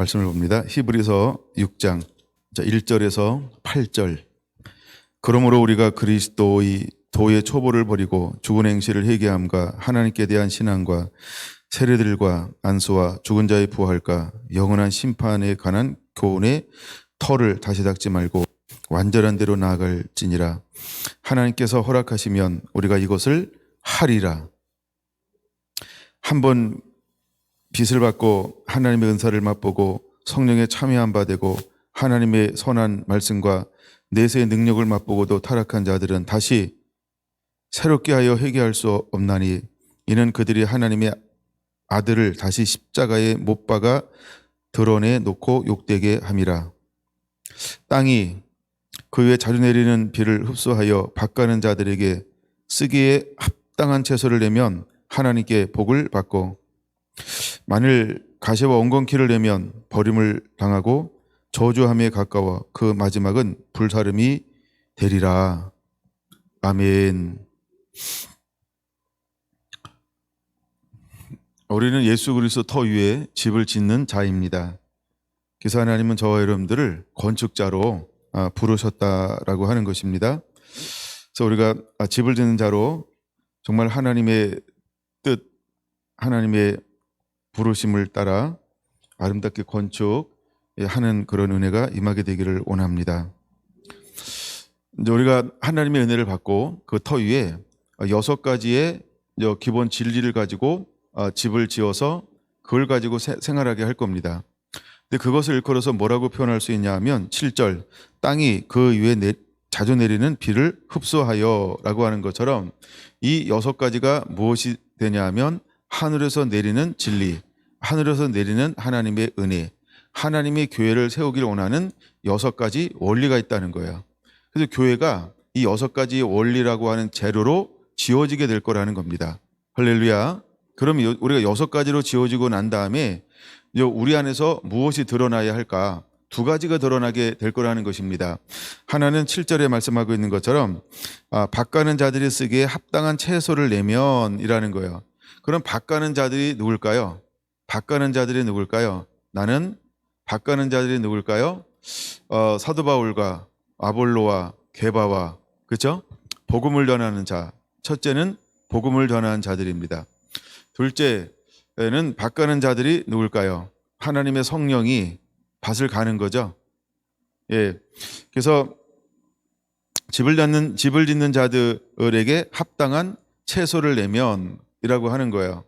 말씀을 봅니다. 히브리서 6장 1절에서 8절. 그러므로 우리가 그리스도의 도의 초보를 버리고 죽은 행실을 회개함과 하나님께 대한 신앙과 세례들과 안수와 죽은 자의 부활과 영원한 심판에 관한 교훈의 터를 다시 닦지 말고 완전한 대로 나아갈지니라. 하나님께서 허락하시면 우리가 이것을 하리라. 한번 빚을 받고 하나님의 은사를 맛보고 성령에 참여한 바 되고 하나님의 선한 말씀과 내세의 능력을 맛보고도 타락한 자들은 다시 새롭게 하여 회개할 수 없나니 이는 그들이 하나님의 아들을 다시 십자가에 못 박아 드러내 놓고 욕되게 함이라. 땅이 그 위에 자주 내리는 비를 흡수하여 밭가는 자들에게 쓰기에 합당한 채소를 내면 하나님께 복을 받고, 만일 가시와 엉겅퀴를 내면 버림을 당하고 저주함에 가까워 그 마지막은 불사름이 되리라. 아멘. 우리는 예수 그리스도 터 위에 집을 짓는 자입니다. 그래서 하나님은 저와 여러분들을 건축자로 부르셨다라고 하는 것입니다. 그래서 우리가 집을 짓는 자로 정말 하나님의 뜻, 하나님의 부르심을 따라 아름답게 건축하는 그런 은혜가 임하게 되기를 원합니다. 이제 우리가 하나님의 은혜를 받고 그 터 위에 6가지의 기본 진리를 가지고 집을 지어서 그걸 가지고 생활하게 할 겁니다. 근데 그것을 일컬어서 뭐라고 표현할 수 있냐 하면 7절, 땅이 그 위에 자주 내리는 비를 흡수하여 라고 하는 것처럼 이 6가지가 무엇이 되냐 하면 하늘에서 내리는 진리, 하늘에서 내리는 하나님의 은혜, 하나님의 교회를 세우기를 원하는 6가지 원리가 있다는 거예요. 그래서 교회가 이 6가지 원리라고 하는 재료로 지어지게 될 거라는 겁니다. 할렐루야. 그럼 우리가 6가지로 지어지고 난 다음에 우리 안에서 무엇이 드러나야 할까? 2가지가 드러나게 될 거라는 것입니다. 하나는 7절에 말씀하고 있는 것처럼 밭가는 자들이 쓰기에 합당한 채소를 내면 이라는 거예요. 그럼 밭가는 자들이 누굴까요? 밭가는 자들이 누굴까요? 나는 밭가는 자들이 누굴까요? 사도 바울과 아볼로와 게바와, 그렇죠? 복음을 전하는 자. 첫째는 복음을 전하는 자들입니다. 둘째는 밭가는 자들이 누굴까요? 하나님의 성령이 밭을 가는 거죠. 예. 그래서 집을 짓는 자들에게 합당한 채소를 내면 이라고 하는 거예요.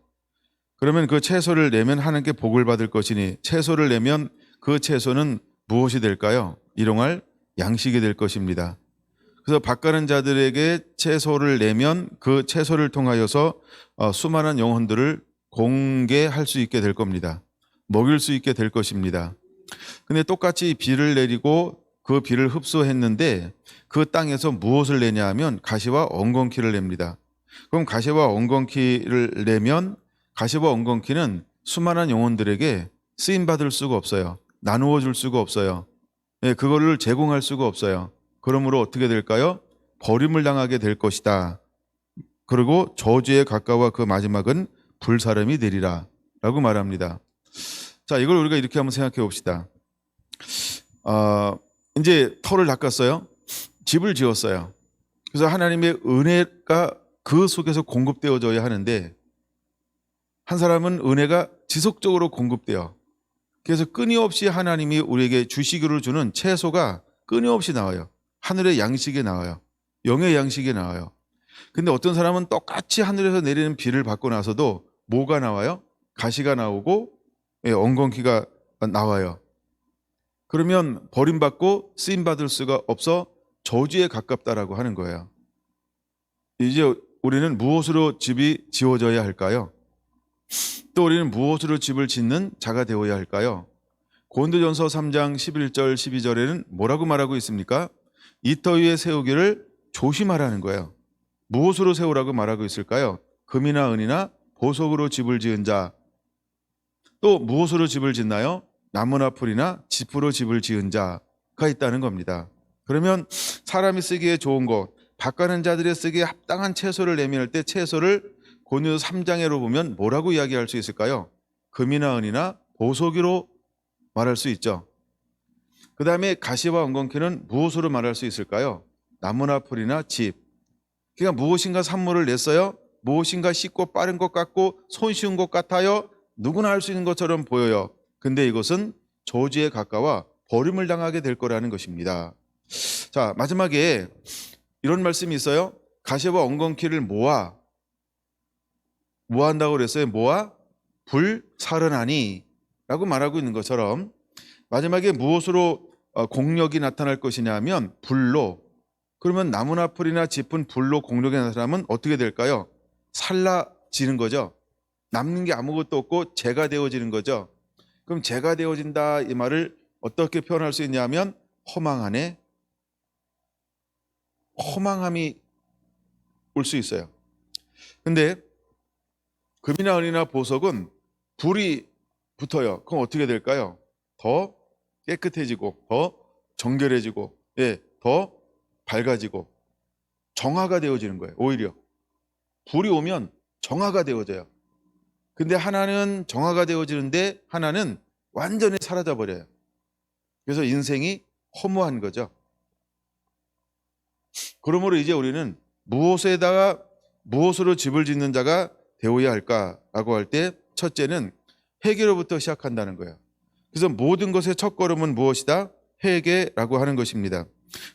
그러면 그 채소를 내면 하나님께 복을 받을 것이니, 채소를 내면 그 채소는 무엇이 될까요? 일용할 양식이 될 것입니다. 그래서 밭가는 자들에게 채소를 내면 그 채소를 통하여서 수많은 영혼들을 공개할 수 있게 될 겁니다. 먹일 수 있게 될 것입니다. 근데 똑같이 비를 내리고 그 비를 흡수했는데 그 땅에서 무엇을 내냐 하면 가시와 엉겅퀴를 냅니다. 그럼 가시와 엉겅퀴를 내면 가시와 엉겅퀴는 수많은 영혼들에게 쓰임받을 수가 없어요. 나누어 줄 수가 없어요. 예, 그거를 제공할 수가 없어요. 그러므로 어떻게 될까요? 버림을 당하게 될 것이다. 그리고 저주에 가까워 그 마지막은 불사름이 되리라 라고 말합니다. 자, 이걸 우리가 이렇게 한번 생각해 봅시다. 이제 터를 닦았어요. 집을 지었어요. 그래서 하나님의 은혜가 그 속에서 공급되어져야 하는데, 한 사람은 은혜가 지속적으로 공급돼요. 그래서 끊임없이 하나님이 우리에게 주시기로 주는 채소가 끊임없이 나와요. 하늘의 양식이 나와요. 영의 양식이 나와요. 근데 어떤 사람은 똑같이 하늘에서 내리는 비를 받고 나서도 뭐가 나와요? 가시가 나오고 엉겅퀴가 나와요. 그러면 버림받고 쓰임받을 수가 없어 저주에 가깝다라고 하는 거예요. 이제 우리는 무엇으로 집이 지어져야 할까요? 또 우리는 무엇으로 집을 짓는 자가 되어야 할까요? 고린도전서 3장 11절 12절에는 뭐라고 말하고 있습니까? 이 터 위에 세우기를 조심하라는 거예요. 무엇으로 세우라고 말하고 있을까요? 금이나 은이나 보석으로 집을 지은 자. 또 무엇으로 집을 짓나요? 나무나 풀이나 짚으로 집을 지은 자가 있다는 겁니다. 그러면 사람이 쓰기에 좋은 것, 밭가는 자들이 쓰기에 합당한 채소를 내밀 때 채소를 고린도서 3장으로 보면 뭐라고 이야기할 수 있을까요? 금이나 은이나 보석으로 말할 수 있죠. 그 다음에 가시와 엉겅퀴는 무엇으로 말할 수 있을까요? 나무나 풀이나 집. 그러니까 무엇인가 산물을 냈어요. 무엇인가 쉽고 빠른 것 같고 손쉬운 것 같아요. 누구나 할 수 있는 것처럼 보여요. 근데 이것은 저주에 가까워 버림을 당하게 될 거라는 것입니다. 자, 마지막에 이런 말씀이 있어요. 가시와 엉겅퀴를 모아 뭐 한다고 그랬어요? 모아 불사르나니 라고 말하고 있는 것처럼 마지막에 무엇으로 공력이 나타날 것이냐 하면 불로. 그러면 나무나 풀이나 짚은 불로 공력이 나타나면 어떻게 될까요? 살라지는 거죠. 남는 게 아무것도 없고 재가 되어지는 거죠. 그럼 재가 되어진다 이 말을 어떻게 표현할 수 있냐면 허망하네. 허망함이 올 수 있어요. 근데 금이나 은이나 보석은 불이 붙어요. 그럼 어떻게 될까요? 더 깨끗해지고 더 정결해지고 더 밝아지고 정화가 되어지는 거예요. 오히려 불이 오면 정화가 되어져요. 근데 하나는 정화가 되어지는데 하나는 완전히 사라져 버려요. 그래서 인생이 허무한 거죠. 그러므로 이제 우리는 무엇으로 집을 짓는 자가 되어야 할까라고 할 때 첫째는 회개로부터 시작한다는 거예요. 그래서 모든 것의 첫걸음은 무엇이다? 회개라고 하는 것입니다.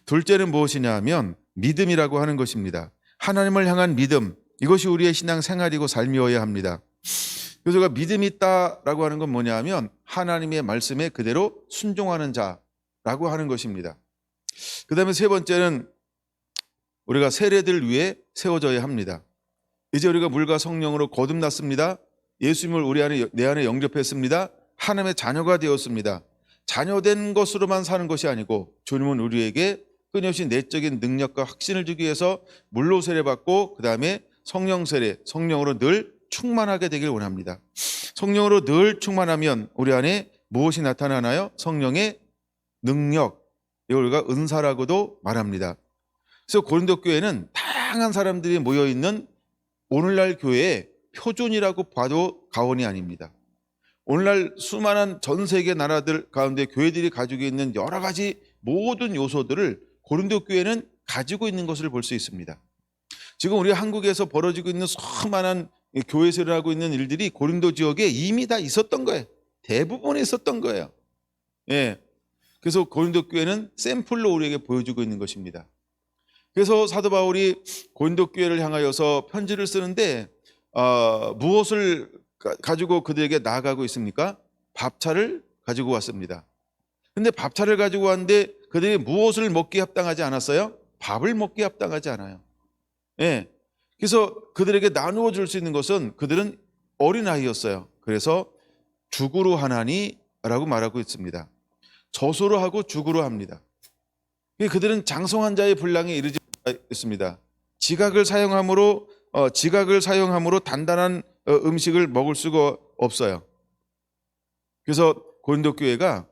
둘째는 무엇이냐 하면 믿음이라고 하는 것입니다. 하나님을 향한 믿음, 이것이 우리의 신앙 생활이고 삶이어야 합니다. 그래서 제가 믿음이 있다라고 하는 건 뭐냐 하면 하나님의 말씀에 그대로 순종하는 자라고 하는 것입니다. 그 다음에 세 번째는 우리가 세례들 위해 세워져야 합니다. 이제 우리가 물과 성령으로 거듭났습니다. 예수님을 내 안에 영접했습니다. 하나님의 자녀가 되었습니다. 자녀된 것으로만 사는 것이 아니고 주님은 우리에게 끊임없이 내적인 능력과 확신을 주기 위해서 물로 세례받고 그 다음에 성령 세례, 성령으로 늘 충만하게 되길 원합니다. 성령으로 늘 충만하면 우리 안에 무엇이 나타나나요? 성령의 능력, 이걸 우리가 은사라고도 말합니다. 그래서 고린도 교회는 다양한 사람들이 모여있는 오늘날 교회의 표준이라고 봐도 과언이 아닙니다. 오늘날 수많은 전 세계 나라들 가운데 교회들이 가지고 있는 여러 가지 모든 요소들을 고린도 교회는 가지고 있는 것을 볼 수 있습니다. 지금 우리 한국에서 벌어지고 있는 수많은 교회에서 일어나고 있는 일들이 고린도 지역에 이미 다 있었던 거예요. 대부분 있었던 거예요. 그래서 고린도 교회는 샘플로 우리에게 보여주고 있는 것입니다. 그래서 사도 바울이 고린도 교회를 향하여서 편지를 쓰는데 무엇을 가지고 그들에게 나아가고 있습니까? 밥차를 가지고 왔습니다. 근데 밥차를 가지고 왔는데 그들이 무엇을 먹기에 합당하지 않았어요? 밥을 먹기에 합당하지 않아요. 그래서 그들에게 나누어 줄 수 있는 것은 그들은 어린아이였어요. 그래서 죽으로 하나니 라고 말하고 있습니다. 젖으로 하고 죽으로 합니다. 그들은 장성한 자의 분량에 이르지 못했습니다. 지각을 사용함으로 단단한 음식을 먹을 수가 없어요. 그래서 고린도 교회가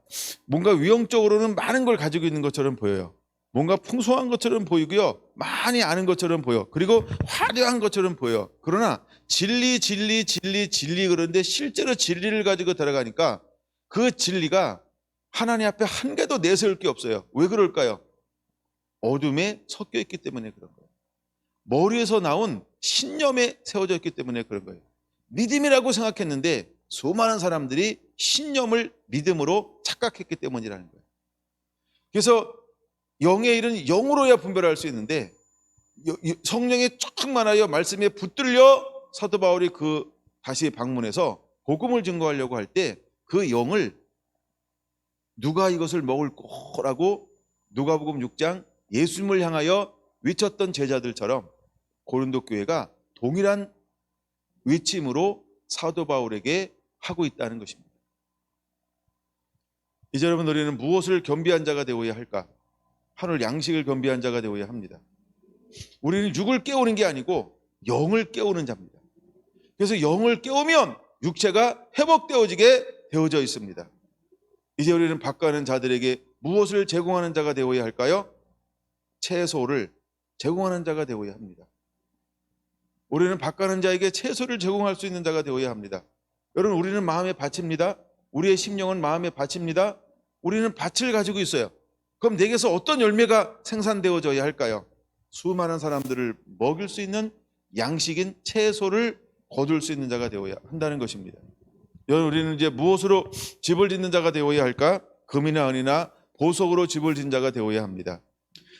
뭔가 위형적으로는 많은 걸 가지고 있는 것처럼 보여요. 뭔가 풍성한 것처럼 보이고요. 많이 아는 것처럼 보여. 그리고 화려한 것처럼 보여. 그러나 진리 그런데 실제로 진리를 가지고 들어가니까 그 진리가 하나님 앞에 한 개도 내세울 게 없어요. 왜 그럴까요? 어둠에 섞여 있기 때문에 그런 거예요. 머리에서 나온 신념에 세워져 있기 때문에 그런 거예요. 믿음이라고 생각했는데 수많은 사람들이 신념을 믿음으로 착각했기 때문이라는 거예요. 그래서 영의 일은 영으로야 분별할 수 있는데 성령에 충만하여 말씀에 붙들려 사도 바울이 다시 방문해서 복음을 증거하려고 할 때 그 영을 누가 이것을 먹을 거라고 누가복음 6장 예수님을 향하여 외쳤던 제자들처럼 고린도 교회가 동일한 외침으로 사도 바울에게 하고 있다는 것입니다. 이제 여러분, 우리는 무엇을 겸비한 자가 되어야 할까? 하늘 양식을 겸비한 자가 되어야 합니다. 우리는 육을 깨우는 게 아니고 영을 깨우는 자입니다. 그래서 영을 깨우면 육체가 회복되어지게 되어져 있습니다. 이제 우리는 바꿔는 자들에게 무엇을 제공하는 자가 되어야 할까요? 채소를 제공하는 자가 되어야 합니다. 우리는 바꿔는 자에게 채소를 제공할 수 있는 자가 되어야 합니다. 여러분, 우리는 마음의 밭입니다. 우리의 심령은 마음의 밭입니다. 우리는 밭을 가지고 있어요. 그럼 내게서 어떤 열매가 생산되어져야 할까요? 수많은 사람들을 먹일 수 있는 양식인 채소를 거둘 수 있는 자가 되어야 한다는 것입니다. 우리는 이제 무엇으로 집을 짓는 자가 되어야 할까? 금이나 은이나 보석으로 집을 짓는 자가 되어야 합니다.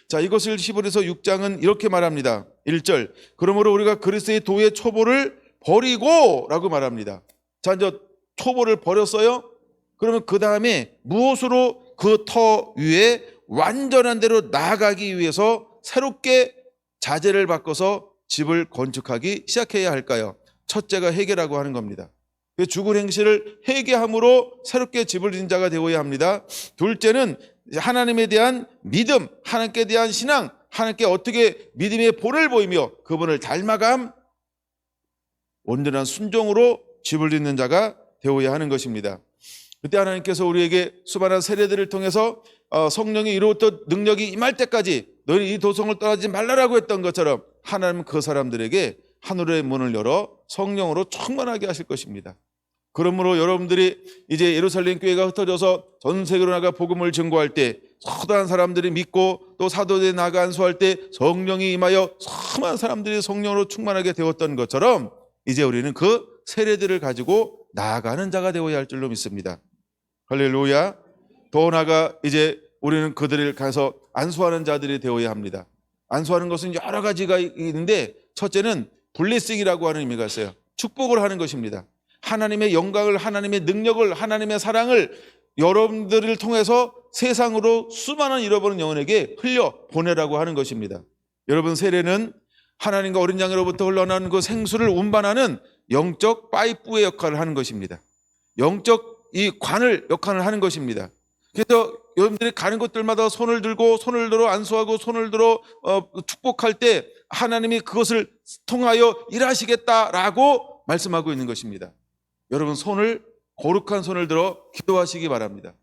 자, 이것을 히브리서 6장은 이렇게 말합니다. 1절, 그러므로 우리가 그리스도의 도의 초보를 버리고 라고 말합니다. 자, 이제 초보를 버렸어요. 그러면 그 다음에 무엇으로 그 터 위에 완전한 대로 나아가기 위해서 새롭게 자재를 바꿔서 집을 건축하기 시작해야 할까요? 첫째가 회개라고 하는 겁니다. 죽은 행실을 회개함으로 새롭게 집을 짓는 자가 되어야 합니다. 둘째는 하나님에 대한 믿음, 하나님께 대한 신앙, 하나님께 어떻게 믿음의 본을 보이며 그분을 닮아감, 온전한 순종으로 집을 짓는 자가 되어야 하는 것입니다. 그때 하나님께서 우리에게 수많은 세례들을 통해서 성령이 이루었던 능력이 임할 때까지 너희 이 도성을 떠나지 말라라고 했던 것처럼 하나님은 그 사람들에게 하늘의 문을 열어 성령으로 충만하게 하실 것입니다. 그러므로 여러분들이 이제 예루살렘 교회가 흩어져서 전 세계로 나가 복음을 증거할 때 수많은 사람들이 믿고 또 사도들이 나가 안수할 때 성령이 임하여 수많은 사람들이 성령으로 충만하게 되었던 것처럼 이제 우리는 그 세례들을 가지고 나아가는 자가 되어야 할 줄로 믿습니다. 할렐루야. 더 나아가 이제 우리는 그들을 가서 안수하는 자들이 되어야 합니다. 안수하는 것은 여러 가지가 있는데 첫째는 블레싱이라고 하는 의미가 있어요. 축복을 하는 것입니다. 하나님의 영광을, 하나님의 능력을, 하나님의 사랑을 여러분들을 통해서 세상으로 수많은 잃어버린 영혼에게 흘려 보내라고 하는 것입니다. 여러분, 세례는 하나님과 어린 양으로부터 흘러나오는 그 생수를 운반하는 영적 파이프의 역할을 하는 것입니다. 영적 이 관을 역할을 하는 것입니다. 그래서 여러분들이 가는 곳들마다 손을 들어 안수하고 손을 들어 축복할 때 하나님이 그것을 통하여 일하시겠다라고 말씀하고 있는 것입니다. 여러분, 거룩한 손을 들어 기도하시기 바랍니다.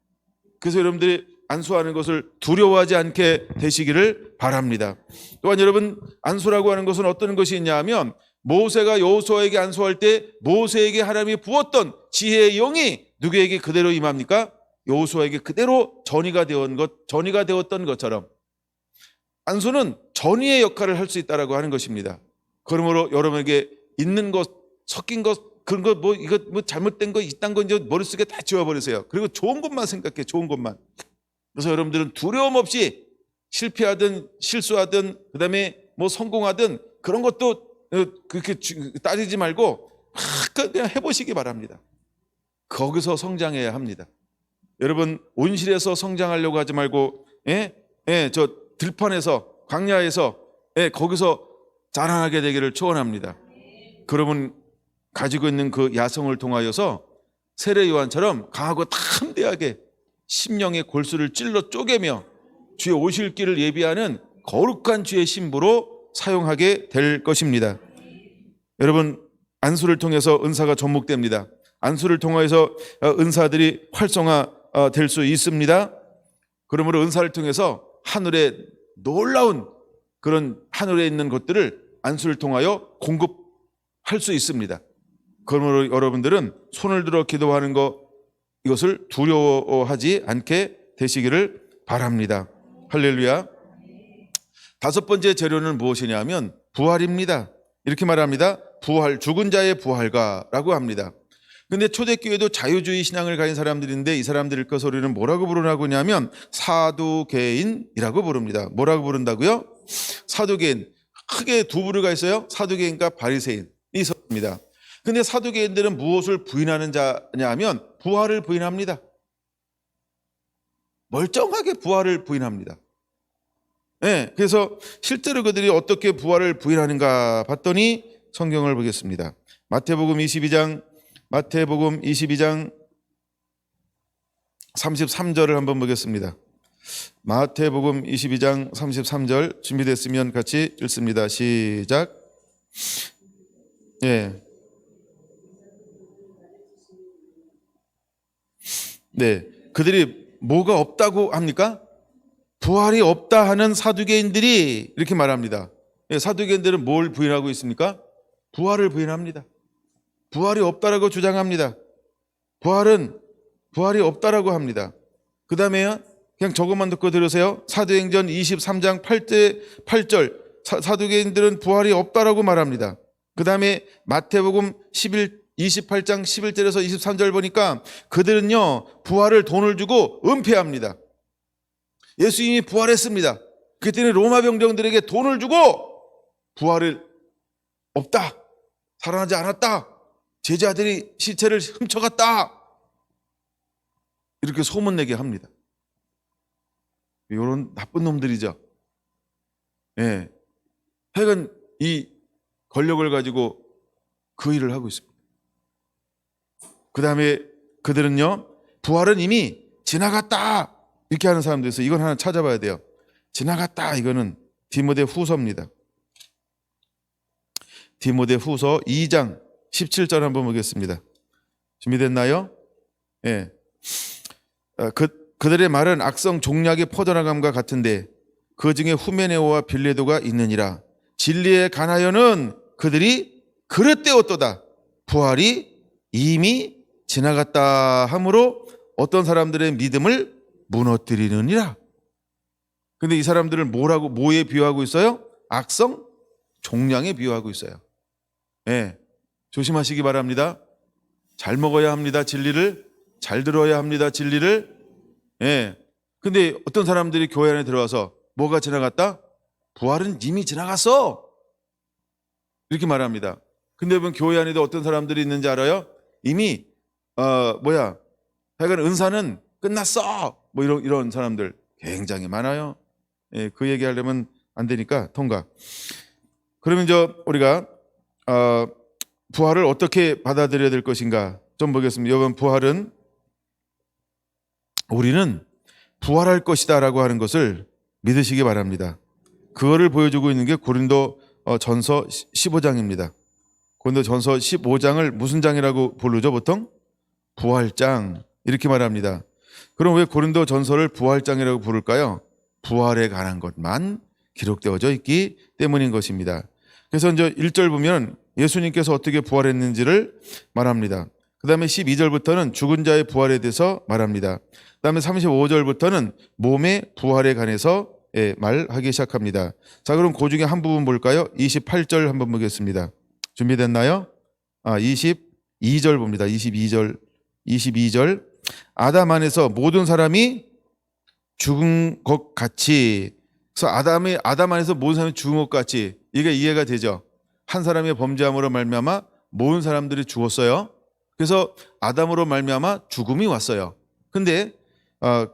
그래서 여러분들이 안수하는 것을 두려워하지 않게 되시기를 바랍니다. 또한 여러분, 안수라고 하는 것은 어떤 것이 있냐 하면 모세가 여호수아에게 안수할 때 모세에게 하나님이 부었던 지혜의 영이 누구에게 그대로 임합니까? 여호수아에게 그대로 전이가 되었던 것처럼 안수는 전이의 역할을 할 수 있다라고 하는 것입니다. 그러므로 여러분에게 있는 것, 섞인 것, 그런 거 이거 잘못된 거 이딴 거 이제 머릿속에 다 지워버리세요. 그리고 좋은 것만 생각해, 좋은 것만. 그래서 여러분들은 두려움 없이 실패하든 실수하든 그다음에 뭐 성공하든 그런 것도 그렇게 따지지 말고 그냥 해보시기 바랍니다. 거기서 성장해야 합니다. 여러분, 온실에서 성장하려고 하지 말고 저 들판에서 광야에서 거기서 자라나게 되기를 축원합니다. 그러면 가지고 있는 그 야성을 통하여서 세례 요한처럼 강하고 담대하게 심령의 골수를 찔러 쪼개며 주의 오실 길을 예비하는 거룩한 주의 신부로 사용하게 될 것입니다. 여러분, 안수를 통해서 은사가 접목됩니다. 안수를 통해서 은사들이 활성화될 수 있습니다. 그러므로 은사를 통해서 하늘에 놀라운 그런 하늘에 있는 것들을 안수를 통하여 공급할 수 있습니다. 그러므로 여러분들은 손을 들어 기도하는 것, 이것을 두려워하지 않게 되시기를 바랍니다. 할렐루야. 다섯 번째 재료는 무엇이냐면 부활입니다. 이렇게 말합니다. 부활, 죽은 자의 부활가라고 합니다. 근데 초대교회도 자유주의 신앙을 가진 사람들인데 이 사람들 것을 우리는 뭐라고 부르라고 하냐면 사두개인이라고 부릅니다. 뭐라고 부른다고요? 사두개인. 크게 두 부류가 있어요. 사두개인과 바리새인이 있습니다. 근데 사두개인들은 무엇을 부인하는 자냐 하면 부활을 부인합니다. 멀쩡하게 부활을 부인합니다. 그래서 실제로 그들이 어떻게 부활을 부인하는가 봤더니 성경을 보겠습니다. 마태복음 22장 33절을 한번 보겠습니다. 마태복음 22장 33절 준비됐으면 같이 읽습니다. 시작. 그들이 뭐가 없다고 합니까? 부활이 없다 하는 사두개인들이 이렇게 말합니다. 사두개인들은 뭘 부인하고 있습니까? 부활을 부인합니다. 부활이 없다라고 주장합니다. 부활은 부활이 없다라고 합니다. 그 다음에 그냥 저것만 듣고 들으세요. 사도행전 23장 8절 사두개인들은 부활이 없다라고 말합니다. 그 다음에 마태복음 28장 11절에서 23절 보니까 그들은요 부활을 돈을 주고 은폐합니다. 예수님이 부활했습니다. 그때는 로마 병정들에게 돈을 주고 부활을 없다, 살아나지 않았다, 제자들이 시체를 훔쳐갔다, 이렇게 소문내게 합니다. 이런 나쁜 놈들이죠. 예. 하여간 이 권력을 가지고 그 일을 하고 있습니다. 그 다음에 그들은요 부활은 이미 지나갔다 이렇게 하는 사람도 있어요. 이건 하나 찾아봐야 돼요. 지나갔다, 이거는 디모데 후서입니다. 디모데 후서 2장 17절 한번 보겠습니다. 준비됐나요? 예. 그들의 말은 악성 종약의 퍼져나감과 같은데 그 중에 후메네오와 빌레도가 있느니라. 진리에 관하여는 그들이 그릇되었도다. 부활이 이미 지나갔다 하므로 어떤 사람들의 믿음을 무너뜨리느니라. 근데 이 사람들을 뭐에 비유하고 있어요? 악성 종량에 비유하고 있어요. 예. 조심하시기 바랍니다. 잘 먹어야 합니다. 진리를 잘 들어야 합니다. 진리를. 예. 근데 어떤 사람들이 교회 안에 들어와서 뭐가 지나갔다? 부활은 이미 지나갔어, 이렇게 말합니다. 근데 여러분 교회 안에도 어떤 사람들이 있는지 알아요? 이미 하여간 은사는 끝났어, 뭐 이런 사람들 굉장히 많아요. 예, 그 얘기하려면 안 되니까 통과. 그러면 우리가 부활을 어떻게 받아들여야 될 것인가 좀 보겠습니다. 여러분, 우리는 부활할 것이다 라고 하는 것을 믿으시기 바랍니다. 그거를 보여주고 있는 게 고린도 전서 15장입니다. 고린도 전서 15장을 무슨 장이라고 부르죠? 보통 부활장 이렇게 말합니다. 그럼 왜 고린도 전서를 부활장이라고 부를까요? 부활에 관한 것만 기록되어져 있기 때문인 것입니다. 그래서 이제 1절 보면 예수님께서 어떻게 부활했는지를 말합니다. 그 다음에 12절부터는 죽은 자의 부활에 대해서 말합니다. 그 다음에 35절부터는 몸의 부활에 관해서 말하기 시작합니다. 자, 그럼 그 중에 한 부분 볼까요? 28절 한번 보겠습니다. 준비됐나요? 22절 봅니다. 22절. 아담 안에서 모든 사람이 죽은 것 같이. 그래서 아담 안에서 모든 사람이 죽은 것 같이, 이게 이해가 되죠? 한 사람의 범죄함으로 말미암아 모든 사람들이 죽었어요. 그래서 아담으로 말미암아 죽음이 왔어요. 근데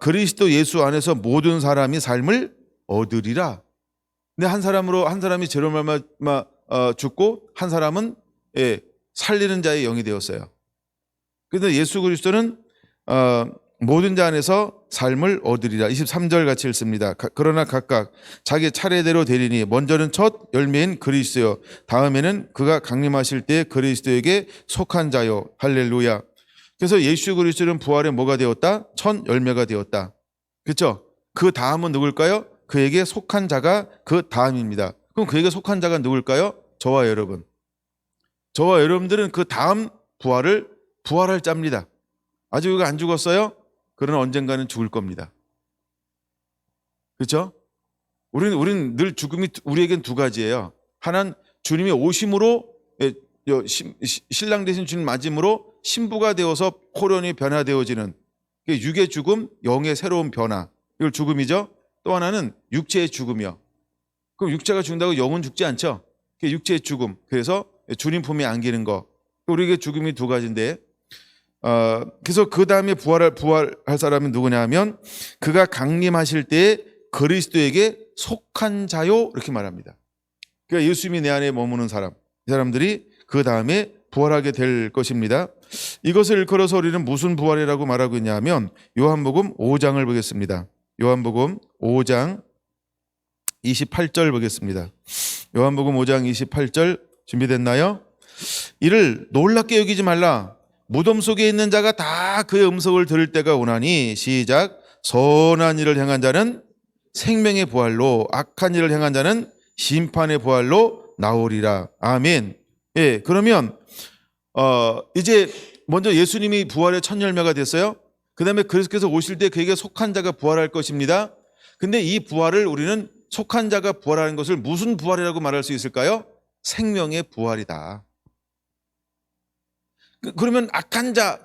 그리스도 예수 안에서 모든 사람이 삶을 얻으리라. 근데 한 사람이 죄로 말미암아 죽고 한 사람은 살리는 자의 영이 되었어요. 그런데 예수 그리스도는 모든 자 안에서 삶을 얻으리라. 23절 같이 읽습니다. 그러나 각각 자기 차례대로 되리니 먼저는 첫 열매인 그리스도요, 다음에는 그가 강림하실 때 그리스도에게 속한 자요. 할렐루야. 그래서 예수 그리스도는 부활에 뭐가 되었다? 첫 열매가 되었다. 그렇죠? 그 다음은 누굴까요? 그에게 속한 자가 그 다음입니다. 그럼 그에게 속한 자가 누굴까요? 저와 여러분. 저와 여러분들은 그 다음 부활할 자입니다. 아직 우리가 안 죽었어요? 그러나 언젠가는 죽을 겁니다. 그렇죠? 우리는 늘 죽음이 우리에겐 두 가지예요. 하나는 주님의 오심으로, 신랑 대신 주님 맞음으로 신부가 되어서 호련히 변화되어지는 육의 죽음, 영의 새로운 변화, 이걸 죽음이죠. 또 하나는 육체의 죽음이요. 그럼 육체가 죽는다고 영은 죽지 않죠? 그게 육체의 죽음. 그래서 주님 품에 안기는 거. 우리에게 죽음이 두 가지인데, 그래서 그 다음에 부활할 사람은 누구냐 하면 그가 강림하실 때에 그리스도에게 속한 자요, 이렇게 말합니다. 그러니까 예수님이 내 안에 머무는 사람, 이 사람들이 그 다음에 부활하게 될 것입니다. 이것을 일컬어서 우리는 무슨 부활이라고 말하고 있냐 하면 요한복음 5장을 보겠습니다. 요한복음 5장 28절 보겠습니다. 요한복음 5장 28절 준비됐나요? 이를 놀랍게 여기지 말라. 무덤 속에 있는 자가 다 그의 음성을 들을 때가 오나니, 시작. 선한 일을 행한 자는 생명의 부활로, 악한 일을 행한 자는 심판의 부활로 나오리라. 아멘. 그러면 이제 먼저 예수님이 부활의 첫 열매가 됐어요. 그 다음에 그리스도께서 오실 때 그에게 속한 자가 부활할 것입니다. 근데 이 부활을 우리는 속한 자가 부활하는 것을 무슨 부활이라고 말할 수 있을까요? 생명의 부활이다. 그러면 악한 자,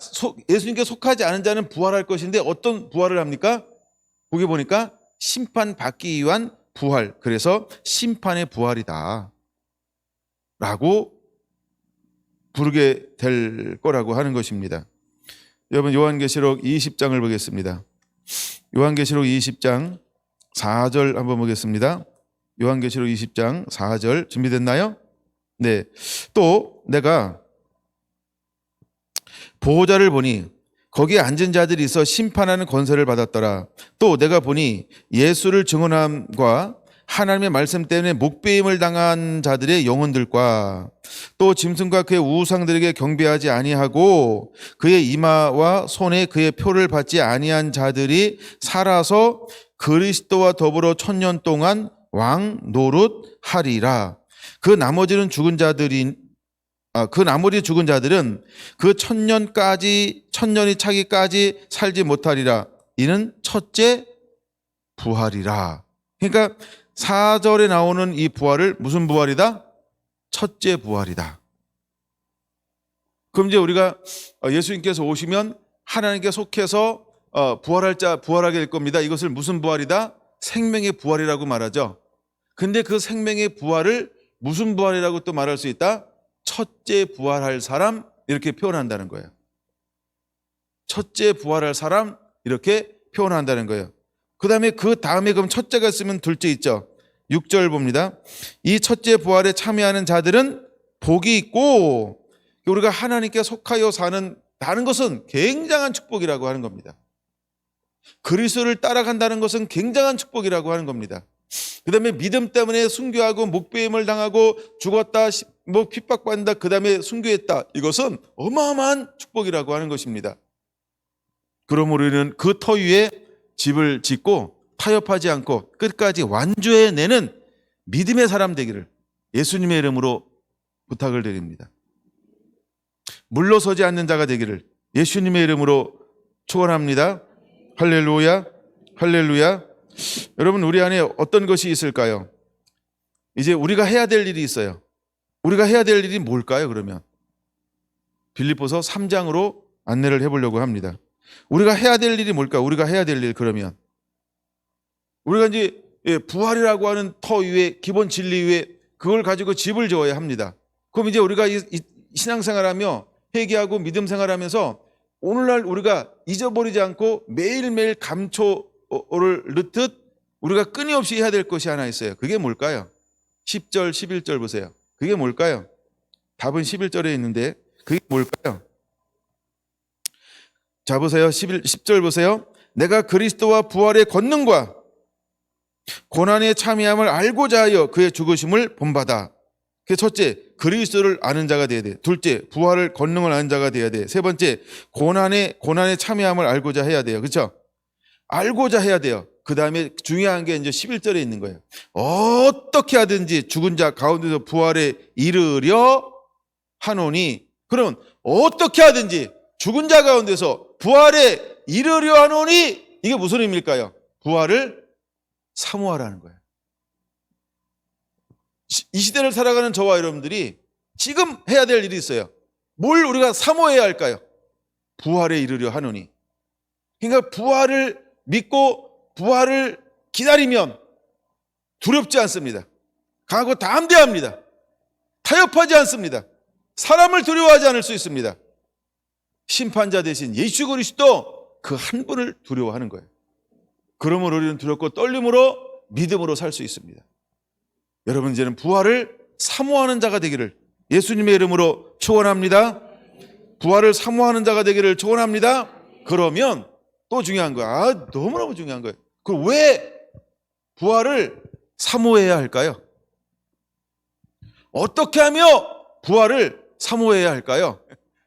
예수님께 속하지 않은 자는 부활할 것인데 어떤 부활을 합니까? 거기 보니까 심판받기 위한 부활, 그래서 심판의 부활이다 라고 부르게 될 거라고 하는 것입니다. 여러분, 요한계시록 20장을 보겠습니다. 요한계시록 20장 4절 한번 보겠습니다. 요한계시록 20장 4절 준비됐나요? 네. 또 내가 보호자를 보니 거기에 앉은 자들이 있어 심판하는 권세를 받았더라. 또 내가 보니 예수를 증언함과 하나님의 말씀 때문에 목배임을 당한 자들의 영혼들과 또 짐승과 그의 우상들에게 경배하지 아니하고 그의 이마와 손에 그의 표를 받지 아니한 자들이 살아서 그리스도와 더불어 1000년 동안 왕 노릇하리라. 그 나머지 죽은 자들은 그 1000년이 차기까지 살지 못하리라. 이는 첫째 부활이라. 그러니까 4절에 나오는 이 부활을 무슨 부활이다? 첫째 부활이다. 그럼 이제 우리가 예수님께서 오시면 하나님께 속해서 부활하게 될 겁니다. 이것을 무슨 부활이다? 생명의 부활이라고 말하죠. 근데 그 생명의 부활을 무슨 부활이라고 또 말할 수 있다? 첫째 부활할 사람, 이렇게 표현한다는 거예요. 첫째 부활할 사람, 이렇게 표현한다는 거예요. 그 다음에 그럼 첫째가 있으면 둘째 있죠. 6절 봅니다. 이 첫째 부활에 참여하는 자들은 복이 있고, 우리가 하나님께 속하여 사는 것은 굉장한 축복이라고 하는 겁니다. 그리스도를 따라간다는 것은 굉장한 축복이라고 하는 겁니다. 그 다음에 믿음 때문에 순교하고 목배임을 당하고 죽었다, 핍박받는다, 그 다음에 순교했다. 이것은 어마어마한 축복이라고 하는 것입니다. 그러므로 우리는 그 터 위에 집을 짓고 타협하지 않고 끝까지 완주해내는 믿음의 사람 되기를 예수님의 이름으로 부탁을 드립니다. 물러서지 않는 자가 되기를 예수님의 이름으로 축원합니다. 할렐루야, 할렐루야. 여러분, 우리 안에 어떤 것이 있을까요? 이제 우리가 해야 될 일이 있어요. 우리가 해야 될 일이 뭘까요, 그러면? 빌립보서 3장으로 안내를 해보려고 합니다. 우리가 해야 될 일이 뭘까? 우리가 해야 될 일, 그러면 우리가 이제 부활이라고 하는 터 위에, 기본 진리 위에 그걸 가지고 집을 지어야 합니다. 그럼 이제 우리가 이 신앙생활하며 회개하고 믿음 생활하면서 오늘날 우리가 잊어버리지 않고 매일매일 감초를 넣듯 우리가 끊임없이 해야 될 것이 하나 있어요. 그게 뭘까요? 10절, 11절 보세요. 그게 뭘까요? 답은 11절에 있는데 그게 뭘까요? 자, 보세요. 10절 보세요. 내가 그리스도와 부활의 권능과 고난의 참여함을 알고자 하여 그의 죽으심을 본받아. 그 첫째, 그리스도를 아는 자가 돼야 돼. 둘째, 부활을 권능을 아는 자가 돼야 돼. 세 번째, 고난의 참여함을 알고자 해야 돼요. 그렇죠? 알고자 해야 돼요. 그 다음에 중요한 게 이제 11절에 있는 거예요. 어떻게 하든지 죽은 자 가운데서 부활에 이르려 하노니. 그러면 어떻게 하든지 죽은 자 가운데서 부활에 이르려 하노니, 이게 무슨 의미일까요? 부활을 사모하라는 거예요. 이 시대를 살아가는 저와 여러분들이 지금 해야 될 일이 있어요. 뭘 우리가 사모해야 할까요? 부활에 이르려 하노니. 그러니까 부활을 믿고 부활을 기다리면 두렵지 않습니다. 강하고 담대합니다. 타협하지 않습니다. 사람을 두려워하지 않을 수 있습니다. 심판자 대신 예수 그리스도 그 한 분을 두려워하는 거예요. 그러므로 우리는 두렵고 떨림으로 믿음으로 살 수 있습니다. 여러분, 이제는 부활을 사모하는 자가 되기를 예수님의 이름으로 축원합니다. 부활을 사모하는 자가 되기를 축원합니다. 그러면 또 중요한 거야. 너무너무 중요한 거예요. 그럼 왜 부활을 사모해야 할까요? 어떻게 하며 부활을 사모해야 할까요?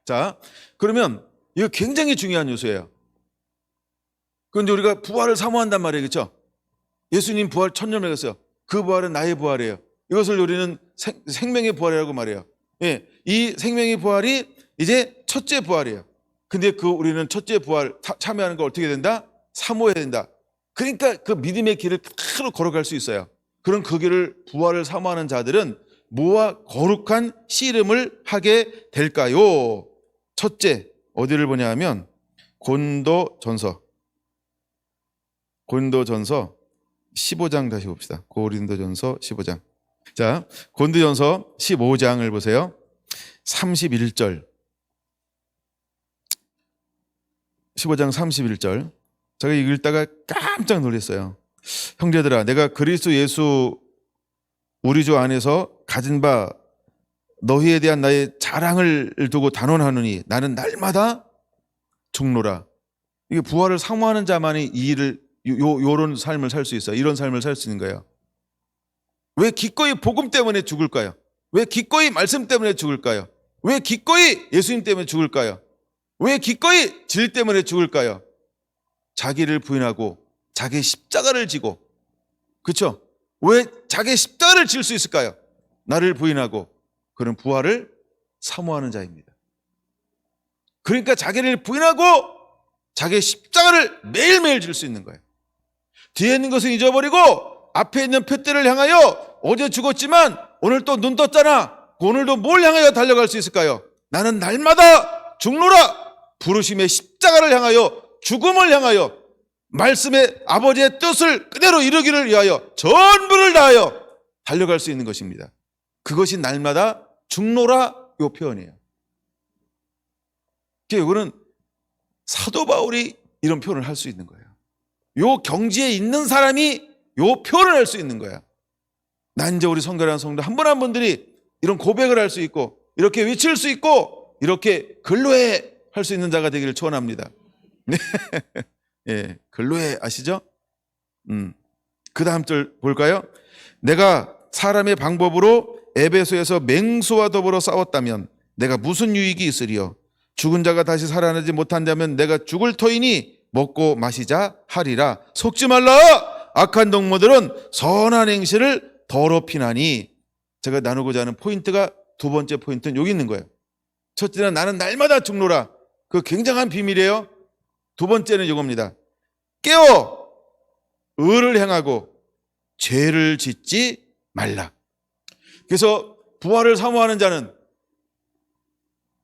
자, 그러면 이거 굉장히 중요한 요소예요. 그런데 우리가 부활을 사모한단 말이에요. 그렇죠? 예수님 부활 1000년 먹었어요. 그 부활은 나의 부활이에요. 이것을 우리는 생명의 부활이라고 말해요. 예, 이 생명의 부활이 이제 첫째 부활이에요. 근데 우리는 첫째 부활 참여하는 걸 어떻게 된다? 사모해야 된다. 그러니까 그 믿음의 길을 그대로 걸어갈 수 있어요. 그런 그 길을 부활을 사모하는 자들은 뭐와 거룩한 씨름을 하게 될까요? 첫째, 어디를 보냐 하면 고린도전서 15장 다시 봅시다. 고린도전서 15장. 자, 고린도전서 15장을 보세요. 31절. 15장 31절. 제가 읽다가 깜짝 놀랐어요. 형제들아, 내가 그리스도 예수 우리 주 안에서 가진 바 너희에 대한 나의 자랑을 두고 단언하노니 나는 날마다 죽노라. 이게 부활을 사모하는 자만이 이 일을 요런 삶을 살 수 있어요. 이런 삶을 살 수 있는 거예요. 왜 기꺼이 복음 때문에 죽을까요? 왜 기꺼이 말씀 때문에 죽을까요? 왜 기꺼이 예수님 때문에 죽을까요? 왜 기꺼이 질 때문에 죽을까요? 자기를 부인하고 자기 십자가를 지고, 그렇죠? 왜 자기 십자가를 질 수 있을까요? 나를 부인하고 그런 부활을 사모하는 자입니다. 그러니까 자기를 부인하고 자기 십자가를 매일매일 질 수 있는 거예요. 뒤에 있는 것을 잊어버리고 앞에 있는 표대를 향하여, 어제 죽었지만 오늘 또 눈 떴잖아. 오늘도 뭘 향하여 달려갈 수 있을까요? 나는 날마다 죽노라. 부르심의 십자가를 향하여, 죽음을 향하여, 말씀의 아버지의 뜻을 그대로 이루기를 위하여 전부를 다하여 달려갈 수 있는 것입니다. 그것이 날마다 죽노라 요 표현이에요. 이거는 사도 바울이 이런 표현을 할 수 있는 거예요. 요 경지에 있는 사람이 요 표현을 할 수 있는 거야. 난 이제 우리 성결한 성도 한 분 한 분들이 이런 고백을 할 수 있고, 이렇게 외칠 수 있고, 이렇게 근로해 할 수 있는 자가 되기를 축원합니다. 네. 예, 근로해 아시죠? 그 다음 절 볼까요? 내가 사람의 방법으로 에베소에서 맹수와 더불어 싸웠다면 내가 무슨 유익이 있으리요? 죽은 자가 다시 살아나지 못한다면 내가 죽을 터이니 먹고 마시자 하리라. 속지 말라. 악한 동무들은 선한 행실을 더럽히나니. 제가 나누고자 하는 포인트가, 두 번째 포인트는 여기 있는 거예요. 첫째는 나는 날마다 죽노라. 그 굉장한 비밀이에요. 두 번째는 이겁니다. 깨어 의를 행하고 죄를 짓지 말라. 그래서 부활을 사모하는 자는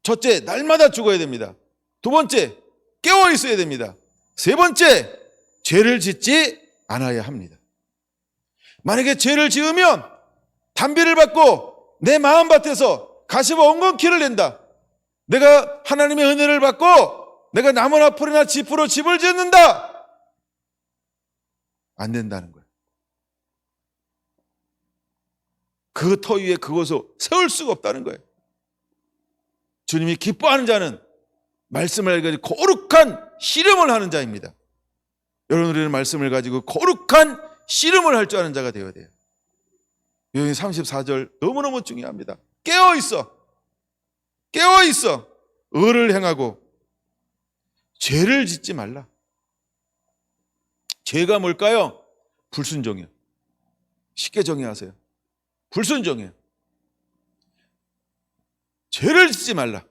첫째, 날마다 죽어야 됩니다. 두 번째, 깨어 있어야 됩니다. 세 번째, 죄를 짓지 않아야 합니다. 만약에 죄를 지으면 단비를 받고 내 마음밭에서 가시와 엉겅퀴를 낸다. 내가 하나님의 은혜를 받고 내가 나무나 풀이나 짚으로 집을 짓는다. 안 된다는 거예요. 그 터 위에 그것을 세울 수가 없다는 거예요. 주님이 기뻐하는 자는 말씀을 가지고 거룩한 씨름을 하는 자입니다. 여러분, 우리는 말씀을 가지고 거룩한 씨름을 할 줄 아는 자가 되어야 돼요. 여기 34절 너무너무 중요합니다. 깨어 있어. 깨어 있어. 의를 행하고 죄를 짓지 말라. 죄가 뭘까요? 불순종이요. 쉽게 정의하세요. 불순종이에요. 죄를 짓지 말라.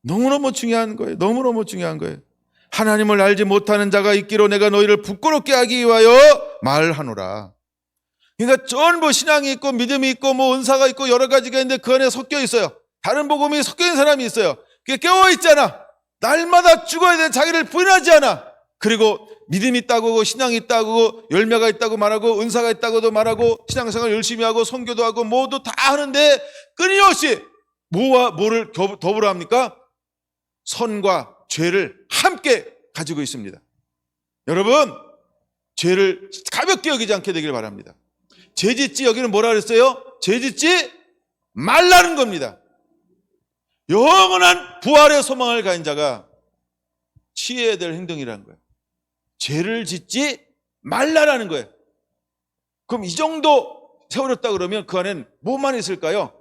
너무너무 중요한 거예요. 너무너무 중요한 거예요. 하나님을 알지 못하는 자가 있기로 내가 너희를 부끄럽게 하기 위하여 말하노라. 그러니까 전부 신앙이 있고 믿음이 있고 뭐 은사가 있고 여러 가지가 있는데 그 안에 섞여 있어요. 다른 복음이 섞여 있는 사람이 있어요. 그게 깨어 있잖아. 날마다 죽어야 되는 자기를 부인하지 않아. 그리고 믿음이 있다고, 신앙이 있다고, 열매가 있다고 말하고, 은사가 있다고도 말하고, 신앙생활 열심히 하고, 선교도 하고, 모두 다 하는데 끊임없이 뭐와 뭐를 더불어 합니까? 선과 죄를 함께 가지고 있습니다. 여러분, 죄를 가볍게 여기지 않게 되길 바랍니다. 죄짓지, 여기는 뭐라 그랬어요? 죄짓지 말라는 겁니다. 영원한 부활의 소망을 가진 자가 취해야 될 행동이라는 거예요. 죄를 짓지 말라라는 거예요. 그럼 이 정도 세워졌다 그러면 그 안엔 뭐만 있을까요?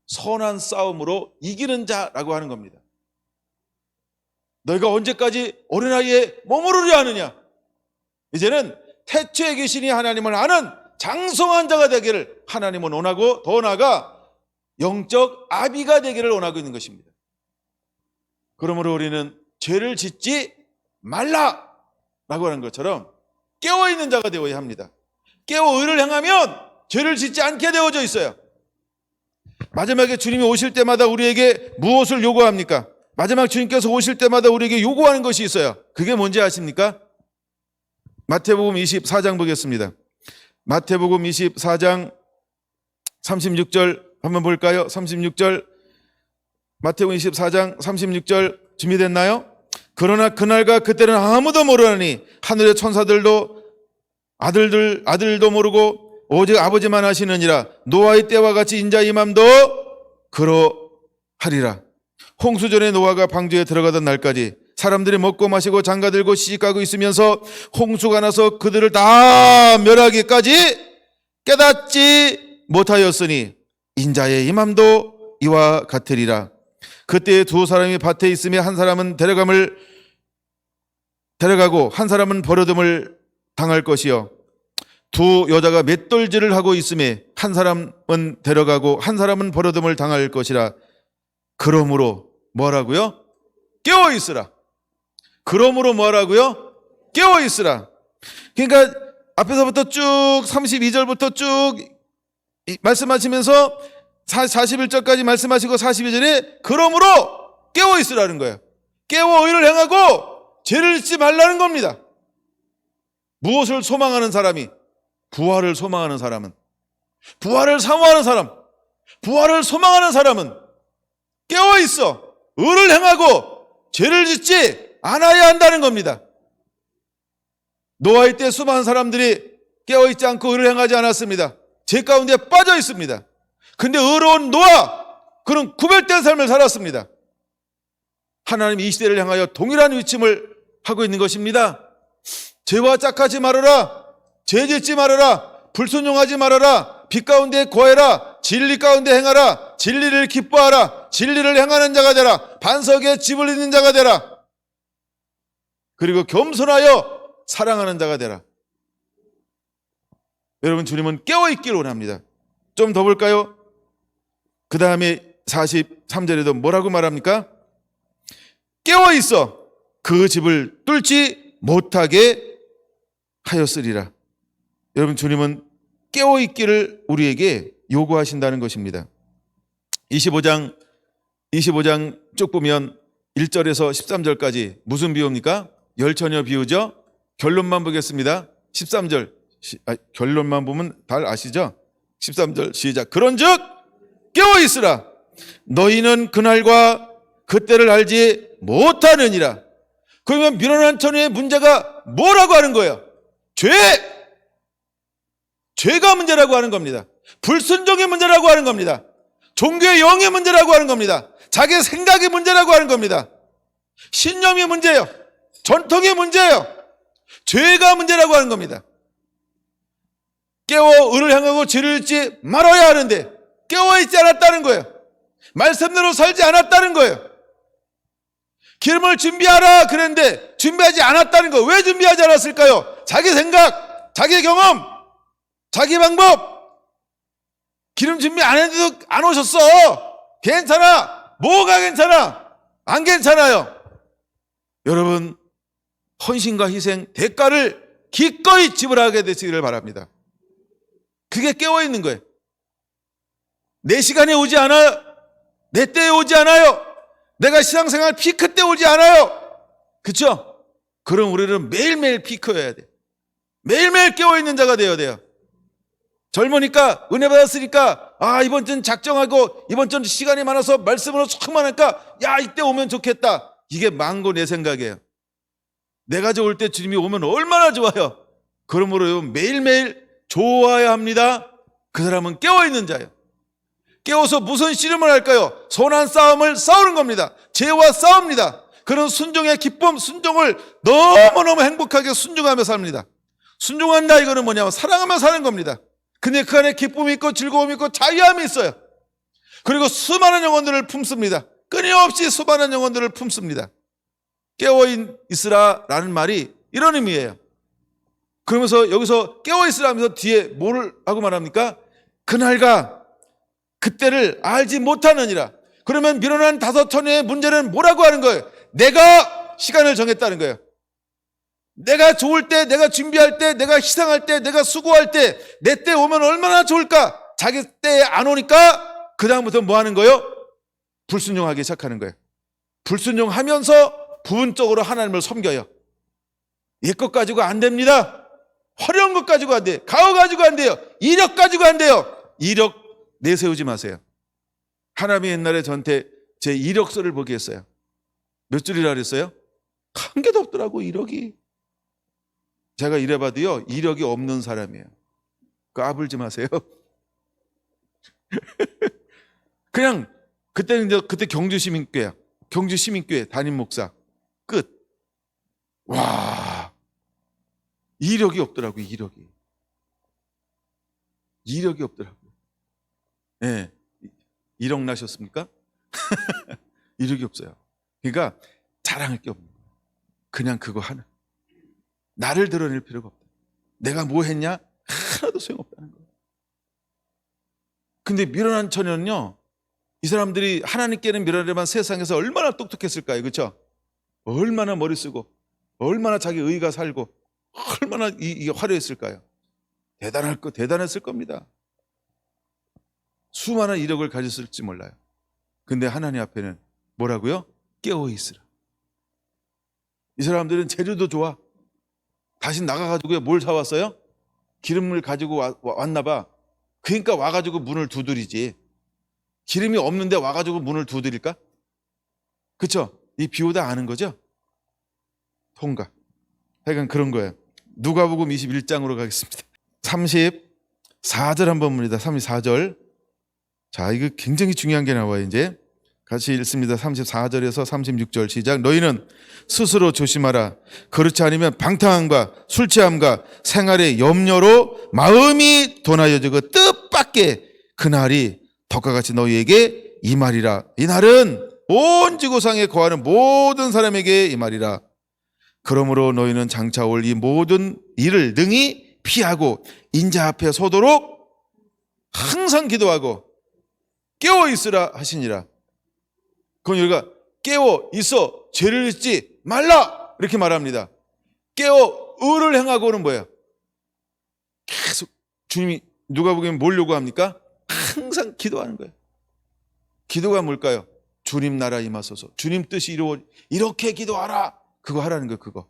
선한 싸움으로 이기는 자라고 하는 겁니다. 너희가 언제까지 어린아이에 머무르려 하느냐? 이제는 태초에 계시니 하나님을 아는 장성한 자가 되기를 하나님은 원하고, 더 나아가 영적 아비가 되기를 원하고 있는 것입니다. 그러므로 우리는 죄를 짓지 말라라고 하는 것처럼 깨어있는 자가 되어야 합니다. 깨어 의를 행하면 죄를 짓지 않게 되어져 있어요. 마지막에 주님이 오실 때마다 우리에게 무엇을 요구합니까? 마지막 주님께서 오실 때마다 우리에게 요구하는 것이 있어요. 그게 뭔지 아십니까? 마태복음 24장 보겠습니다. 마태복음 24장 36절 한번 볼까요? 36절, 마태복음 24장 36절 준비됐나요? 그러나 그날과 그때는 아무도 모르나니 하늘의 천사들도 아들도 모르고 오직 아버지만 아시느니라. 노아의 때와 같이 인자의 임함도 그러하리라. 홍수전에 노아가 방주에 들어가던 날까지 사람들이 먹고 마시고 장가들고 시집가고 있으면서 홍수가 나서 그들을 다 멸하기까지 깨닫지 못하였으니 인자의 임함도 이와 같으리라. 그때 두 사람이 밭에 있으며 한 사람은 데려가고 한 사람은 버려둠을 당할 것이요, 두 여자가 맷돌질을 하고 있음에 한 사람은 데려가고 한 사람은 버려둠을 당할 것이라. 그러므로 뭐라고요? 깨어 있으라. 그러므로 뭐라고요? 깨어 있으라. 그러니까 앞에서부터 쭉 32절부터 쭉 말씀하시면서 41절까지 말씀하시고 42절에 그러므로 깨어 있으라는 거예요. 깨어 의를 행하고 죄를 짓지 말라는 겁니다. 무엇을 소망하는 사람이? 부활을 소망하는 사람은, 부활을 사모하는 사람, 부활을 소망하는 사람은 깨어 있어 의를 행하고 죄를 짓지 않아야 한다는 겁니다. 노아의 때 수많은 사람들이 깨어 있지 않고 의를 행하지 않았습니다. 죄 가운데 빠져 있습니다. 근데 의로운 노아, 그는 구별된 삶을 살았습니다. 하나님 이 시대를 향하여 동일한 위침을 하고 있는 것입니다. 죄와 짝하지 말아라, 죄 짓지 말아라, 불순종하지 말아라, 빛 가운데 거해라, 진리 가운데 행하라, 진리를 기뻐하라, 진리를 행하는 자가 되라, 반석에 집을 잇는 자가 되라, 그리고 겸손하여 사랑하는 자가 되라. 여러분, 주님은 깨어있기를 원합니다. 좀 더 볼까요? 그 다음에 43절에도 뭐라고 말합니까? 깨어있어 그 집을 뚫지 못하게 하였으리라. 여러분, 주님은 깨어있기를 우리에게 요구하신다는 것입니다. 25장 쭉 보면 1절에서 13절까지 무슨 비유입니까? 열처녀 비유죠. 결론만 보겠습니다. 13절 결론만 보면 다 아시죠? 13절 시작. 그런즉 깨어있으라. 너희는 그날과 그때를 알지 못하느니라. 그러면 미련한 처녀의 문제가 뭐라고 하는 거예요? 죄가 문제라고 하는 겁니다. 불순종의 문제라고 하는 겁니다. 종교의 영의 문제라고 하는 겁니다. 자기 생각의 문제라고 하는 겁니다. 신념의 문제예요. 전통의 문제예요. 죄가 문제라고 하는 겁니다. 깨어 의를 향하고 죄를 짓지 말아야 하는데 깨어있지 않았다는 거예요. 말씀대로 살지 않았다는 거예요. 기름을 준비하라 그랬는데 준비하지 않았다는 거예요. 왜 준비하지 않았을까요? 자기 생각, 자기 경험, 자기 방법. 기름 준비 안 했는데도 안 오셨어. 괜찮아. 뭐가 괜찮아? 안 괜찮아요. 여러분, 헌신과 희생, 대가를 기꺼이 지불하게 되시기를 바랍니다. 그게 깨어있는 거예요. 내 시간에 오지 않아요. 내 때에 오지 않아요. 내가 신앙생활 피크 때 오지 않아요. 그렇죠? 그럼 우리는 매일매일 피크여야 돼. 매일매일 깨어있는 자가 되어야 돼요. 젊으니까 은혜 받았으니까 이번 주는 작정하고 이번 주는 시간이 많아서 말씀으로 조금만 하니까 이때 오면 좋겠다. 이게 망고 내 생각이에요. 내가 좋을 때 주님이 오면 얼마나 좋아요. 그러므로 매일매일 좋아야 합니다. 그 사람은 깨어있는 자예요. 깨어서 무슨 씨름을 할까요? 선한 싸움을 싸우는 겁니다. 죄와 싸웁니다. 그런 순종의 기쁨, 순종을 너무너무 행복하게 순종하며 삽니다. 순종한다 이거는 뭐냐면 사랑하며 사는 겁니다. 근데 그 안에 기쁨이 있고 즐거움이 있고 자유함이 있어요. 그리고 수많은 영혼들을 품습니다. 끊임없이 수많은 영혼들을 품습니다. 깨어있으라 라는 말이 이런 의미예요. 그러면서 여기서 깨어있으라 하면서 뒤에 뭘 하고 말합니까? 그날과 그때를 알지 못하느니라. 그러면 미련한 5처녀의 문제는 뭐라고 하는 거예요? 내가 시간을 정했다는 거예요. 내가 좋을 때, 내가 준비할 때, 내가 희생할 때, 내가 수고할 때, 내 때 오면 얼마나 좋을까? 자기 때에 안 오니까 그 다음부터 뭐 하는 거예요? 불순종하기 시작하는 거예요. 불순종하면서 부분적으로 하나님을 섬겨요. 옛것 가지고 안 됩니다. 화려한 것 가지고 안 돼요. 가오 가지고 안 돼요. 이력 가지고 안 돼요. 이력 내세우지 마세요. 하나님이 옛날에 저한테 제 이력서를 보게 했어요. 몇 줄이라 그랬어요? 한 개도 없더라고, 이력이. 제가 이래봐도요, 이력이 없는 사람이에요. 까불지 마세요. 그냥 그때는 이제 그때 경주시민교회야. 경주시민교회 담임 목사 끝. 와, 이력이 없더라고. 이력이 없더라고요. 네. 이력 나셨습니까? 이력이 없어요. 그러니까 자랑할 게 없는 거예요. 그냥 그거 하나. 나를 드러낼 필요가 없다. 내가 뭐 했냐? 하나도 소용없다는 거예요. 근데 미련한 처녀는요, 이 사람들이 하나님께는 미련하지만 세상에서 얼마나 똑똑했을까요? 그렇죠? 얼마나 머리 쓰고 얼마나 자기 의가 살고 얼마나 이게 화려했을까요? 대단했을 겁니다. 수많은 이력을 가졌을지 몰라요. 근데 하나님 앞에는 뭐라고요? 깨어있으라. 이 사람들은 재료도 좋아. 다시 나가가지고 뭘 사왔어요? 기름을 가지고 왔나 봐. 그러니까 와가지고 문을 두드리지. 기름이 없는데 와가지고 문을 두드릴까? 그쵸? 이 비오다 아는 거죠? 통과. 하여간 그런 거예요. 누가복음 21장으로 가겠습니다. 34절 한번 봅니다. 34절. 자, 이거 굉장히 중요한 게 나와요. 이제 같이 읽습니다. 34절에서 36절 시작. 너희는 스스로 조심하라. 그렇지 않으면 방탕함과 술 취함과 생활의 염려로 마음이 돋아여지고 뜻밖의 그날이 덕과 같이 너희에게 임하리라. 이 날은 온 지구상에 거하는 모든 사람에게 임하리라. 그러므로 너희는 장차 올 이 모든 일을 능히 피하고 인자 앞에 서도록 항상 기도하고 깨어 있으라 하시니라. 그건 여기가 깨어 있어 죄를 짓지 말라 이렇게 말합니다. 깨어 의를 행하고는 뭐예요? 계속 주님이 누가 보기엔 뭘 요구합니까? 항상 기도하는 거예요. 기도가 뭘까요? 주님 나라 임하소서, 주님 뜻이 이루어, 이렇게 기도하라. 그거 하라는 거예요. 그거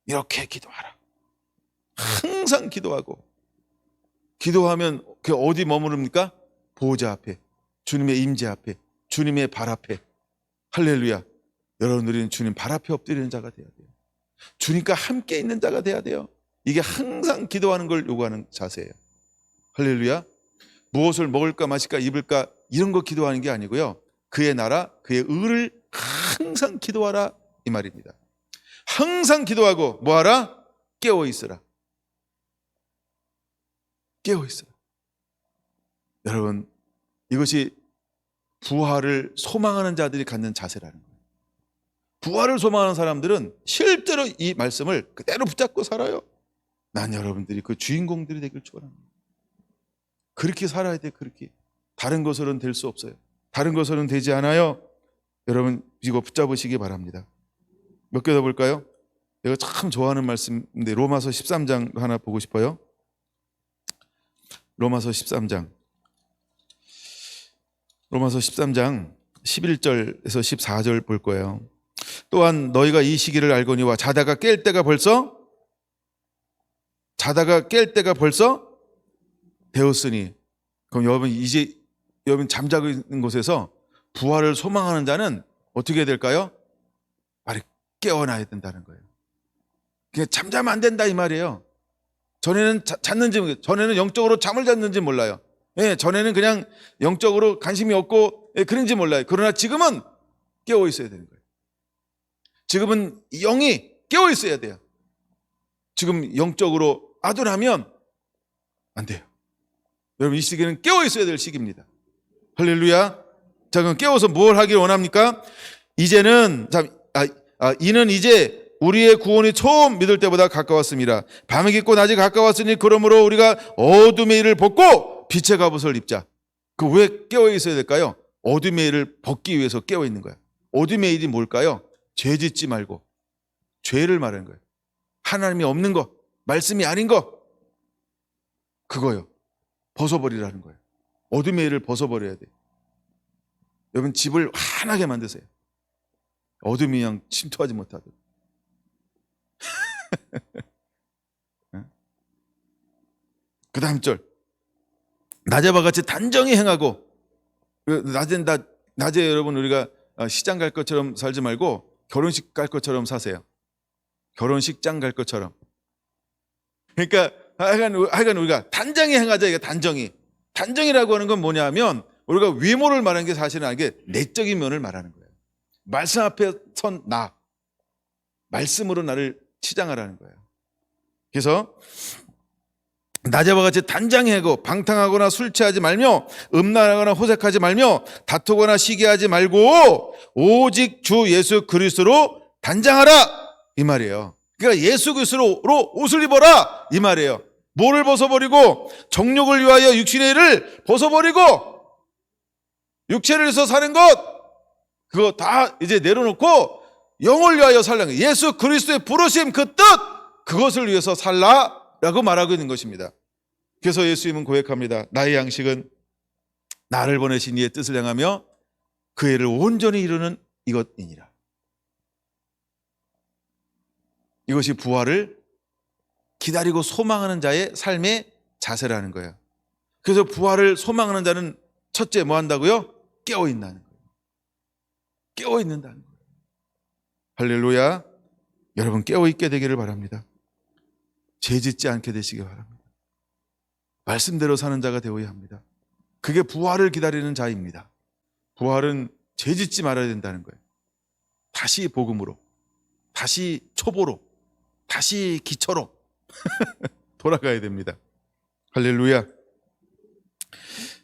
이렇게 기도하라. 항상 기도하고, 기도하면 그 어디 머무릅니까? 보호자 앞에, 주님의 임재 앞에, 주님의 발 앞에. 할렐루야. 여러분, 우리는 주님 발 앞에 엎드리는 자가 돼야 돼요. 주님과 함께 있는 자가 돼야 돼요. 이게 항상 기도하는 걸 요구하는 자세예요. 할렐루야. 무엇을 먹을까 마실까 입을까 이런 거 기도하는 게 아니고요, 그의 나라 그의 의를 항상 기도하라 이 말입니다. 항상 기도하고 뭐하라? 깨어있으라. 깨어있어요. 여러분, 이것이 부활을 소망하는 자들이 갖는 자세라는 거예요. 부활을 소망하는 사람들은 실제로 이 말씀을 그대로 붙잡고 살아요. 난 여러분들이 그 주인공들이 되길 축원합니다. 그렇게 살아야 돼. 그렇게. 다른 것으로는 될 수 없어요. 다른 것으로는 되지 않아요. 여러분, 이거 붙잡으시기 바랍니다. 몇 개 더 볼까요? 내가 참 좋아하는 말씀인데 로마서 13장 하나 보고 싶어요. 로마서 13장 11절에서 14절 볼 거예요. 또한 너희가 이 시기를 알거니와 자다가 깰 때가 벌써 되었으니. 그럼 여러분, 이제 여러분 잠자고 있는 곳에서 부활을 소망하는 자는 어떻게 해야 될까요? 빨리 깨어나야 된다는 거예요. 그냥 잠자면 안 된다 이 말이에요. 전에는 전에는 영적으로 잠을 잤는지 몰라요. 예, 전에는 그냥 영적으로 관심이 없고 그런지 몰라요. 그러나 지금은 깨어 있어야 되는 거예요. 지금은 영이 깨어 있어야 돼요. 지금 영적으로 아둔하면 안 돼요. 여러분, 이 시기는 깨어 있어야 될 시기입니다. 할렐루야. 자, 그럼 깨워서 뭘 하길 원합니까? 이제는 이는 이제 우리의 구원이 처음 믿을 때보다 가까웠습니다. 밤이 깊고 낮이 가까웠으니 그러므로 우리가 어둠의 일을 벗고 빛의 갑옷을 입자. 그 왜 깨어 있어야 될까요? 어둠의 일을 벗기 위해서 깨어 있는 거야. 어둠의 일이 뭘까요? 죄 짓지 말고 죄를 말하는 거예요. 하나님이 없는 거, 말씀이 아닌 거, 그거요. 벗어버리라는 거예요. 어둠의 일을 벗어버려야 돼요. 여러분 집을 환하게 만드세요. 어둠이 그냥 침투하지 못하도록. 그 다음 절, 낮에와 같이 단정히 행하고, 낮에 여러분 우리가 시장 갈 것처럼 살지 말고 결혼식 갈 것처럼 사세요. 결혼식장 갈 것처럼. 그러니까 하여간 우리가 단정히 행하자. 이게 단정이라고 하는 건 뭐냐면 우리가 외모를 말하는 게 사실은 이게 내적인 면을 말하는 거예요. 말씀 앞에 선 나, 말씀으로 나를 치장하라는 거예요. 그래서 낮에와 같이 단정히 하고 방탕하거나 술 취하지 말며 음란하거나 호색하지 말며 다투거나 시기하지 말고 오직 주 예수 그리스도로 단장하라, 이 말이에요. 그러니까 예수 그리스도로 옷을 입어라, 이 말이에요. 뭐를 벗어버리고? 정욕을 위하여 육신의 일을 벗어버리고 육체를 위해서 사는 것, 그거 다 이제 내려놓고 영을 위하여 살라는 거예요. 예수 그리스도의 부르심, 그 뜻, 그것을 위해서 살라라고 말하고 있는 것입니다. 그래서 예수님은 고백합니다. 나의 양식은 나를 보내신 이의 뜻을 행하며 그 일을 온전히 이루는 이것이니라. 이것이 부활을 기다리고 소망하는 자의 삶의 자세라는 거예요. 그래서 부활을 소망하는 자는 첫째 뭐 한다고요? 깨어있다는 거예요. 깨어있는다는 거예요. 할렐루야. 여러분 깨어있게 되기를 바랍니다. 죄짓지 않게 되시기 바랍니다. 말씀대로 사는 자가 되어야 합니다. 그게 부활을 기다리는 자입니다. 부활은 죄짓지 말아야 된다는 거예요. 다시 복음으로, 다시 초보로, 다시 기초로 돌아가야 됩니다. 할렐루야.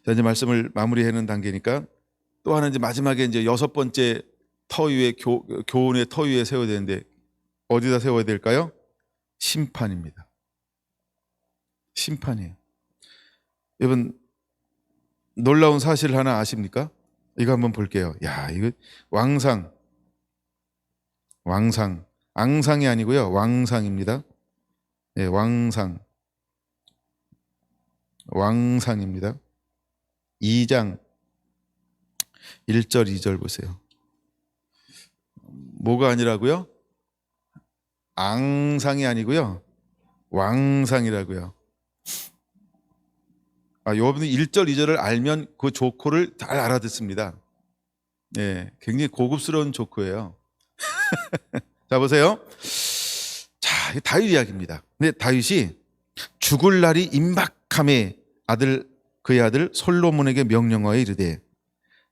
자, 이제 말씀을 마무리하는 단계니까 또 하나 이제 마지막에 이제 6번째 터 위에 교훈의 터 위에 세워야 되는데 어디다 세워야 될까요? 심판입니다. 심판이에요. 여러분 놀라운 사실 하나 아십니까? 이거 한번 볼게요. 야, 이거 앙상이 아니고요. 왕상입니다. 네, 왕상입니다. 2장 1절 2절 보세요. 뭐가 아니라고요? 앙상이 아니고요. 왕상이라고요. 여러분이 1절 2절을 알면 그 조코를 잘 알아듣습니다. 네, 굉장히 고급스러운 조코예요. 자, 보세요. 자, 다윗 이야기입니다. 근데 다윗이 죽을 날이 임박함에 그의 아들 솔로몬에게 명령하여 이르되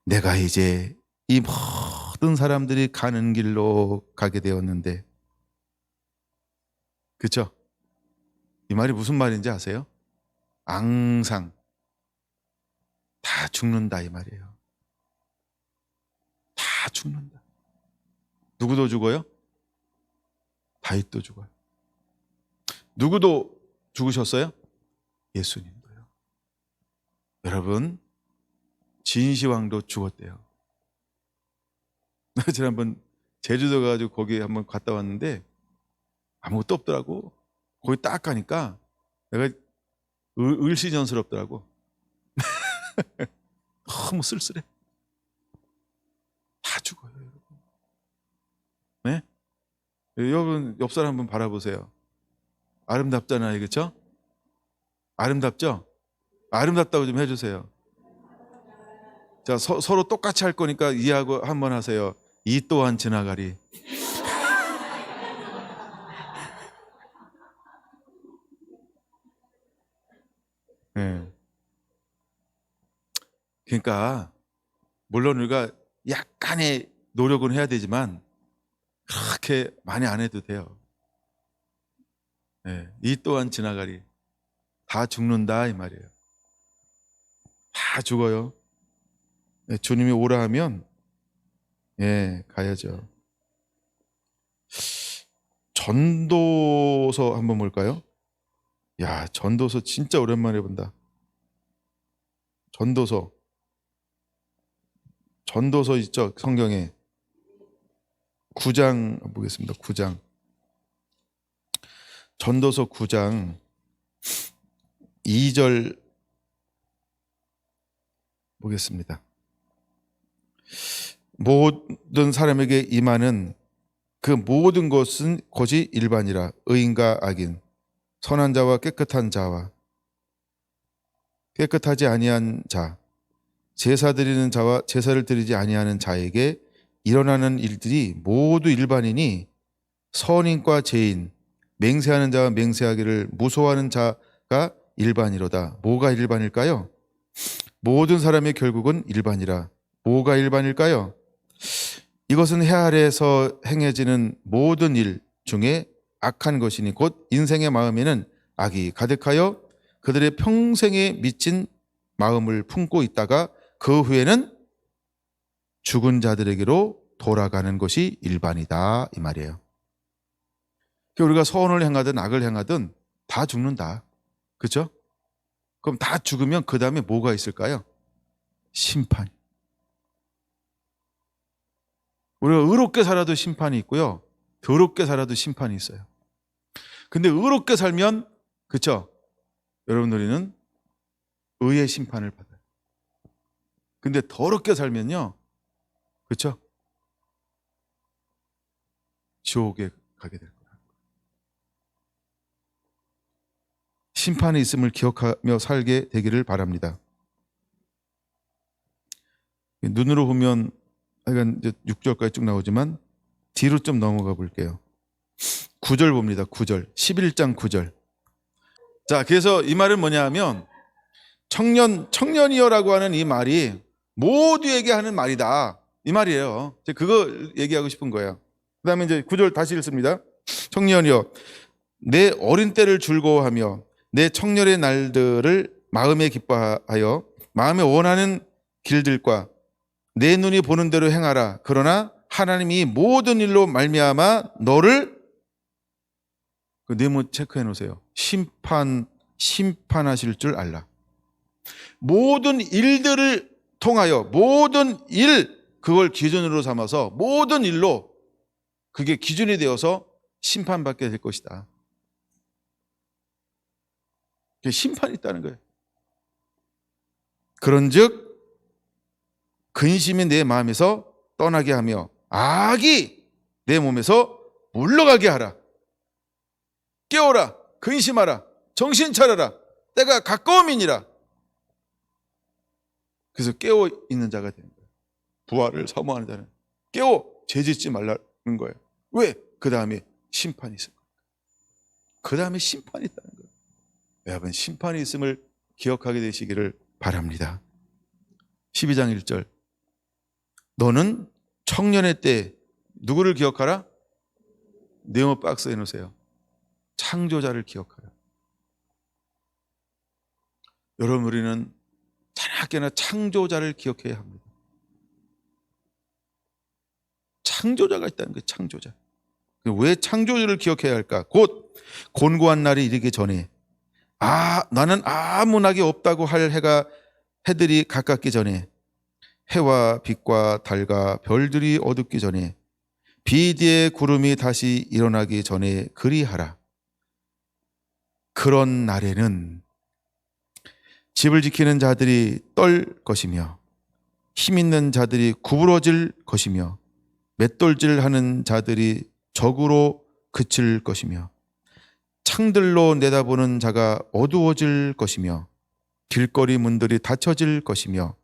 내가 이제 이 모든 사람들이 가는 길로 가게 되었는데, 그렇죠? 이 말이 무슨 말인지 아세요? 앙상, 다 죽는다 이 말이에요. 다 죽는다. 누구도 죽어요? 다윗도 죽어요. 누구도 죽으셨어요? 예수님도요. 여러분, 진시황도 죽었대요. 나 지난번 제주도 가가지고 거기 한번 갔다 왔는데 아무것도 없더라고. 거기 딱 가니까 내가 을시전스럽더라고. 너무 쓸쓸해. 다 죽어요, 여러분. 네? 여러분 옆 사람 한번 바라보세요. 아름답잖아요, 그렇죠? 아름답죠? 아름답다고 좀 해주세요. 자, 서로 똑같이 할 거니까 이해하고 한번 하세요. 이 또한 지나가리. 네. 그러니까 물론 우리가 약간의 노력은 해야 되지만 그렇게 많이 안 해도 돼요. 네. 이 또한 지나가리. 다 죽는다 이 말이에요. 다 죽어요. 네, 주님이 오라 하면 가야죠. 전도서 한번 볼까요? 야, 전도서 진짜 오랜만에 본다. 전도서 전도서 있죠, 성경에. 9장 보겠습니다. 9장. 전도서 9장 2절 보겠습니다. 모든 사람에게 임하는 그 모든 것이 일반이라. 의인과 악인, 선한 자와 깨끗한 자와 깨끗하지 아니한 자, 제사 드리는 자와 제사를 드리지 아니하는 자에게 일어나는 일들이 모두 일반이니 선인과 죄인, 맹세하는 자와 맹세하기를 무소하는 자가 일반이로다. 뭐가 일반일까요? 모든 사람의 결국은 일반이라. 뭐가 일반일까요? 이것은 해 아래에서 행해지는 모든 일 중에 악한 것이니 곧 인생의 마음에는 악이 가득하여 그들의 평생에 미친 마음을 품고 있다가 그 후에는 죽은 자들에게로 돌아가는 것이 일반이다, 이 말이에요. 우리가 선을 행하든 악을 행하든 다 죽는다. 그렇죠? 그럼 다 죽으면 그 다음에 뭐가 있을까요? 심판. 우리가 의롭게 살아도 심판이 있고요, 더럽게 살아도 심판이 있어요. 근데 의롭게 살면, 그렇죠? 여러분, 우리는 의의 심판을 받아요. 근데 더럽게 살면요, 그렇죠? 지옥에 가게 될 거예요. 심판이 있음을 기억하며 살게 되기를 바랍니다. 눈으로 보면 하여간 이제 6절까지 쭉 나오지만 뒤로 좀 넘어가 볼게요. 9절 봅니다. 9절. 11장 9절. 자, 그래서 이 말은 뭐냐 하면 청년이여라고 하는 이 말이 모두에게 하는 말이다, 이 말이에요. 그거 얘기하고 싶은 거예요. 그 다음에 이제 9절 다시 읽습니다. 청년이여, 내 어린 때를 즐거워하며 내 청년의 날들을 마음에 기뻐하여 마음에 원하는 길들과 내 눈이 보는 대로 행하라. 그러나 하나님이 모든 일로 말미암아 너를, 그 네모 체크해 놓으세요. 심판하실 줄 알라. 모든 일들을 통하여, 모든 일, 그걸 기준으로 삼아서 모든 일로 그게 기준이 되어서 심판받게 될 것이다. 심판이 있다는 거예요. 그런즉 근심이 내 마음에서 떠나게 하며 악이 내 몸에서 물러가게 하라. 깨어라, 근심하라, 정신 차려라, 때가 가까움이니라. 그래서 깨어 있는 자가 되는 거예요. 부활을 사모하는 자는 깨어 죄짓지 말라는 거예요. 왜? 그 다음에 심판이 있을 거예요. 그 다음에 심판이 있다는 거예요. 여러분, 심판이 있음을 기억하게 되시기를 바랍니다. 12장 1절. 너는 청년의 때 누구를 기억하라? 네모 박스에 놓으세요. 창조자를 기억하라. 여러분, 우리는 자나깨나 창조자를 기억해야 합니다. 창조자가 있다는 거예요. 창조자. 왜 창조주를 기억해야 할까? 곧 곤고한 날이 이르기 전에, 나는 아무 낙이 없다고 할 해들이 가깝기 전에, 해와 빛과 달과 별들이 어둡기 전에, 비 뒤에 구름이 다시 일어나기 전에 그리하라. 그런 날에는 집을 지키는 자들이 떨 것이며 힘 있는 자들이 구부러질 것이며 맷돌질하는 자들이 적으로 그칠 것이며 창들로 내다보는 자가 어두워질 것이며 길거리 문들이 닫혀질 것이며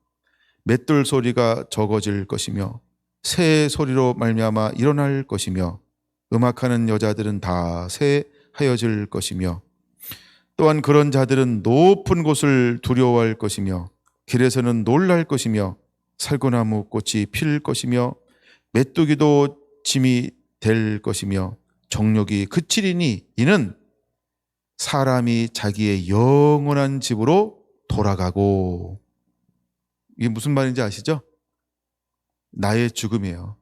맷돌 소리가 적어질 것이며 새 소리로 말미암아 일어날 것이며 음악하는 여자들은 다 새하여질 것이며 또한 그런 자들은 높은 곳을 두려워할 것이며 길에서는 놀랄 것이며 살구나무 꽃이 필 것이며 메뚜기도 짐이 될 것이며 정욕이 그치리니 이는 사람이 자기의 영원한 집으로 돌아가고. 이게 무슨 말인지 아시죠? 나의 죽음이에요.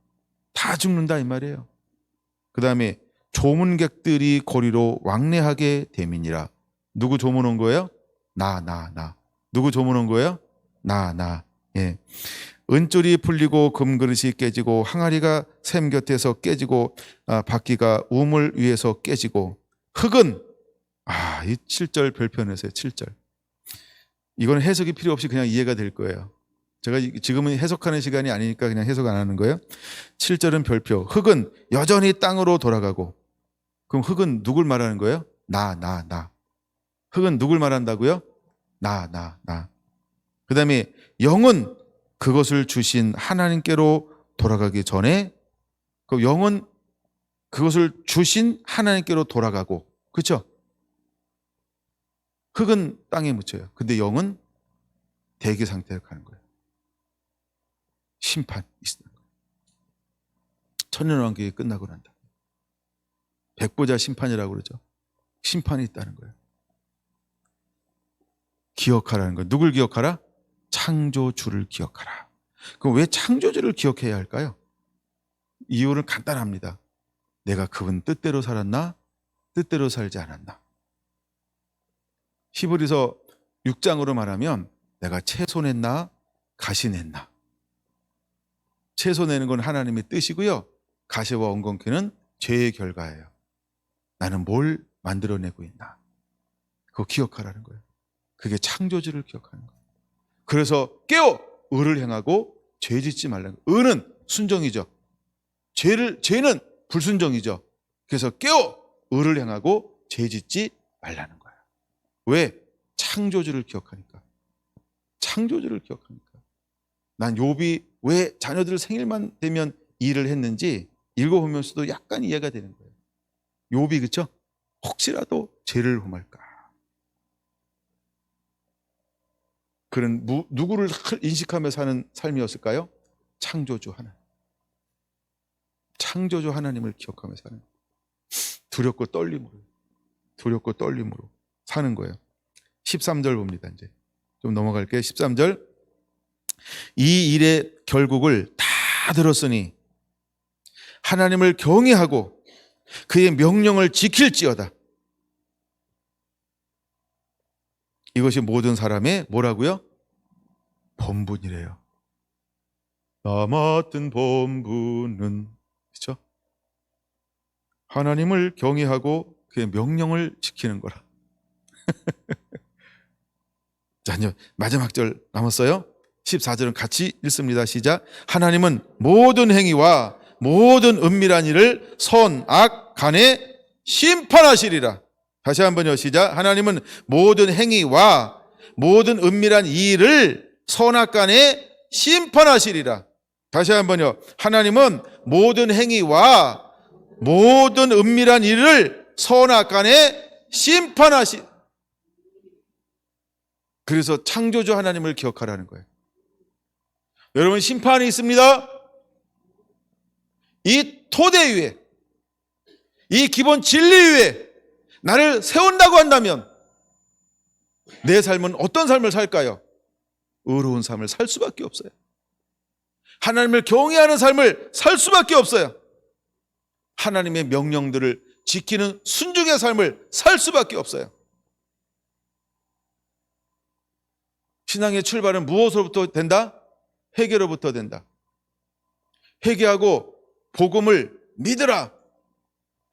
다 죽는다, 이 말이에요. 그 다음에 조문객들이 거리로 왕래하게 됨이니라. 누구 조문 온 거예요? 나. 누구 조문 온 거예요? 나. 예. 은줄이 풀리고 금그릇이 깨지고 항아리가 샘 곁에서 깨지고 바퀴가 우물 위에서 깨지고 흙은 이 7절 별표현에서요. 7절. 이건 해석이 필요 없이 그냥 이해가 될 거예요. 제가 지금은 해석하는 시간이 아니니까 그냥 해석 안 하는 거예요. 7절은 별표. 흙은 여전히 땅으로 돌아가고. 그럼 흙은 누굴 말하는 거예요? 나. 흙은 누굴 말한다고요? 나. 그 다음에 영은 그것을 주신 하나님께로 돌아가기 전에 그 영은 그것을 주신 하나님께로 돌아가고, 그렇죠? 흙은 땅에 묻혀요. 근데 영은 대기 상태로 가는 거예요. 심판이 있는 거예요. 천년왕국이 끝나고 난다. 백보자 심판이라고 그러죠. 심판이 있다는 거예요. 기억하라는 거예요. 누굴 기억하라? 창조주를 기억하라. 그럼 왜 창조주를 기억해야 할까요? 이유는 간단합니다. 내가 그분 뜻대로 살았나? 뜻대로 살지 않았나? 히브리서 6장으로 말하면 내가 채소냈나? 가시냈나? 채소내는 건 하나님의 뜻이고요. 가시와 엉겅퀴는 죄의 결과예요. 나는 뭘 만들어내고 있나? 그거 기억하라는 거예요. 그게 창조주를 기억하는 거예요. 그래서 깨어 의를 행하고 죄 짓지 말라는 거예요. 의는 순종이죠. 죄는 불순종이죠. 그래서 깨어 의를 행하고 죄 짓지 말라는 거예요. 왜? 창조주를 기억하니까. 창조주를 기억하니까. 난 욥이 왜 자녀들 생일만 되면 이 일을 했는지 읽어보면서도 약간 이해가 되는 거예요. 욥이 그렇죠? 혹시라도 죄를 범할까. 그런 누구를 인식하며 사는 삶이었을까요? 창조주 하나님. 창조주 하나님을 기억하며 사는 두렵고 떨림으로 사는 거예요. 13절 봅니다. 이제 좀 넘어갈게요. 13절. 이 일의 결국을 다 들었으니 하나님을 경외하고 그의 명령을 지킬지어다. 이것이 모든 사람의 뭐라고요? 본분이래요. 나 맡은 본분은, 그렇죠? 하나님을 경외하고 그의 명령을 지키는 거라. 자, 이제 마지막 절 남았어요. 14절은 같이 읽습니다. 시작. 하나님은 모든 행위와 모든 은밀한 일을 선, 악, 간에 심판하시리라. 다시 한번요. 시작. 하나님은 모든 행위와 모든 은밀한 일을 선악간에 심판하시리라. 다시 한번요. 하나님은 모든 행위와 모든 은밀한 일을 선악간에 심판하시. 그래서 창조주 하나님을 기억하라는 거예요. 여러분, 심판이 있습니다. 이 토대 위에, 이 기본 진리 위에 나를 세운다고 한다면 내 삶은 어떤 삶을 살까요? 의로운 삶을 살 수밖에 없어요. 하나님을 경외하는 삶을 살 수밖에 없어요. 하나님의 명령들을 지키는 순종의 삶을 살 수밖에 없어요. 신앙의 출발은 무엇으로부터 된다? 회개로부터 된다. 회개하고 복음을 믿으라.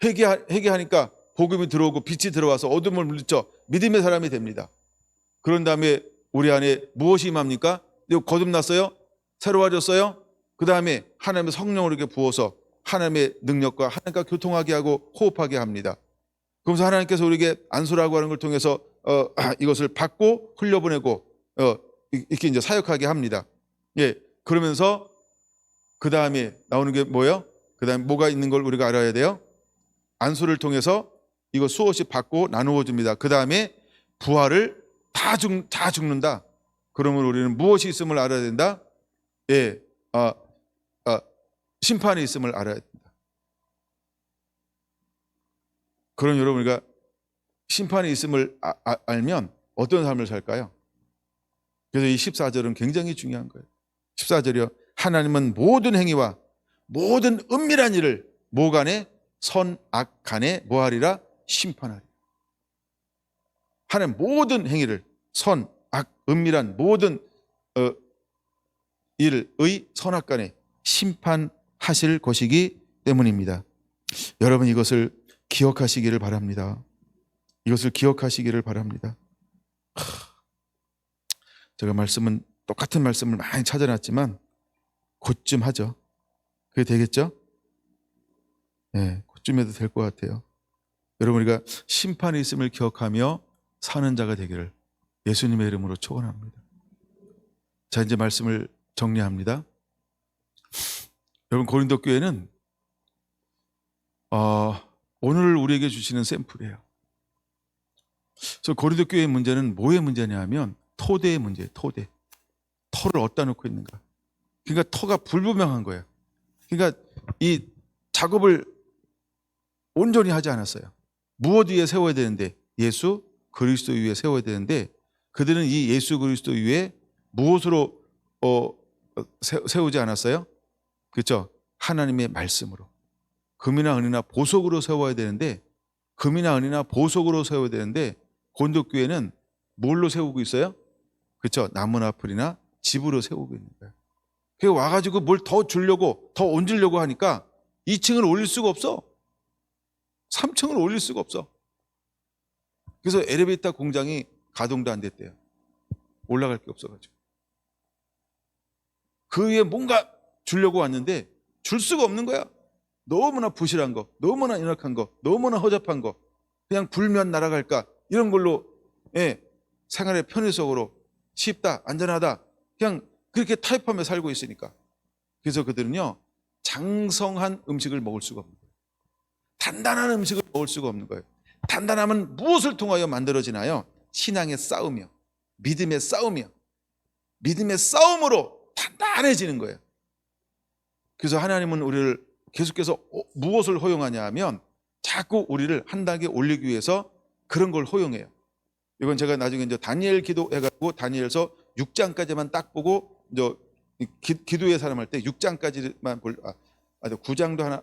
회개하니까 복음이 들어오고 빛이 들어와서 어둠을 물리쳐 믿음의 사람이 됩니다. 그런 다음에 우리 안에 무엇이 임합니까? 거듭났어요? 새로워졌어요? 그 다음에 하나님의 성령을 이렇게 부어서 하나님의 능력과 하나님과 교통하게 하고 호흡하게 합니다. 그러면서 하나님께서 우리에게 안수라고 하는 걸 통해서 이것을 받고 흘려보내고 이렇게 이제 사역하게 합니다. 예, 그러면서 그 다음에 나오는 게 뭐예요? 그 다음에 뭐가 있는 걸 우리가 알아야 돼요? 안수를 통해서 이거 수없이 받고 나누어 줍니다. 그 다음에 부활을 다 죽는다. 그러면 우리는 무엇이 있음을 알아야 된다? 예, 심판이 있음을 알아야 된다. 그럼 여러분, 우리가 심판이 있음을 알면 어떤 삶을 살까요? 그래서 이 14절은 굉장히 중요한 거예요. 14절이요. 하나님은 모든 행위와 모든 은밀한 일을 모간에 선, 악, 간에 뭐하리라? 심판하리라. 하나님 모든 행위를 선, 악, 은밀한 모든 일의 선악간에 심판하실 것이기 때문입니다. 여러분 이것을 기억하시기를 바랍니다. 이것을 기억하시기를 바랍니다. 제가 똑같은 말씀을 많이 찾아놨지만 곧좀 하죠. 그게 되겠죠? 네, 곧좀 해도 될 것 같아요. 여러분 우리가 심판이 있음을 기억하며 사는 자가 되기를 예수님의 이름으로 축원합니다. 자, 이제 말씀을 정리합니다. 여러분 고린도 교회는 오늘 우리에게 주시는 샘플이에요. 그래서 고린도 교회의 문제는 뭐의 문제냐 하면 토대의 문제예요. 토대. 터를 어디다 놓고 있는가. 그러니까 터가 불분명한 거예요. 그러니까 이 작업을 온전히 하지 않았어요. 무엇 위에 세워야 되는데 예수 그리스도 위에 세워야 되는데 그들은 이 예수 그리스도 위에 무엇으로 세우지 않았어요? 그렇죠? 하나님의 말씀으로. 금이나 은이나 보석으로 세워야 되는데 금이나 은이나 보석으로 세워야 되는데 고린도 교회는 뭘로 세우고 있어요? 그렇죠? 나무나 풀이나 집으로 세우고 있는 거예요. 그게 와가지고 뭘 더 주려고 더 얹으려고 하니까 2층을 올릴 수가 없어. 3층을 올릴 수가 없어. 그래서 엘리베이터 공장이 가동도 안 됐대요. 올라갈 게 없어가지고. 그 위에 뭔가 주려고 왔는데 줄 수가 없는 거야. 너무나 부실한 거, 너무나 연약한 거, 너무나 허접한 거, 그냥 불면 날아갈까 이런 걸로 생활의 편의성으로 쉽다, 안전하다 그냥 그렇게 타협하며 살고 있으니까. 그래서 그들은요 장성한 음식을 먹을 수가 없는 거예요. 단단한 음식을 먹을 수가 없는 거예요. 단단함은 무엇을 통하여 만들어지나요? 신앙의 싸움이요, 믿음의 싸움이요, 믿음의 싸움으로 단단해지는 거예요. 그래서 하나님은 우리를 계속해서 무엇을 허용하냐 하면 자꾸 우리를 한 단계 올리기 위해서 그런 걸 허용해요. 이건 제가 나중에 이제 다니엘 기도해가지고 다니엘서 6장까지만 딱 보고 이제 기도의 사람 할 때 6장까지만 9장도 하나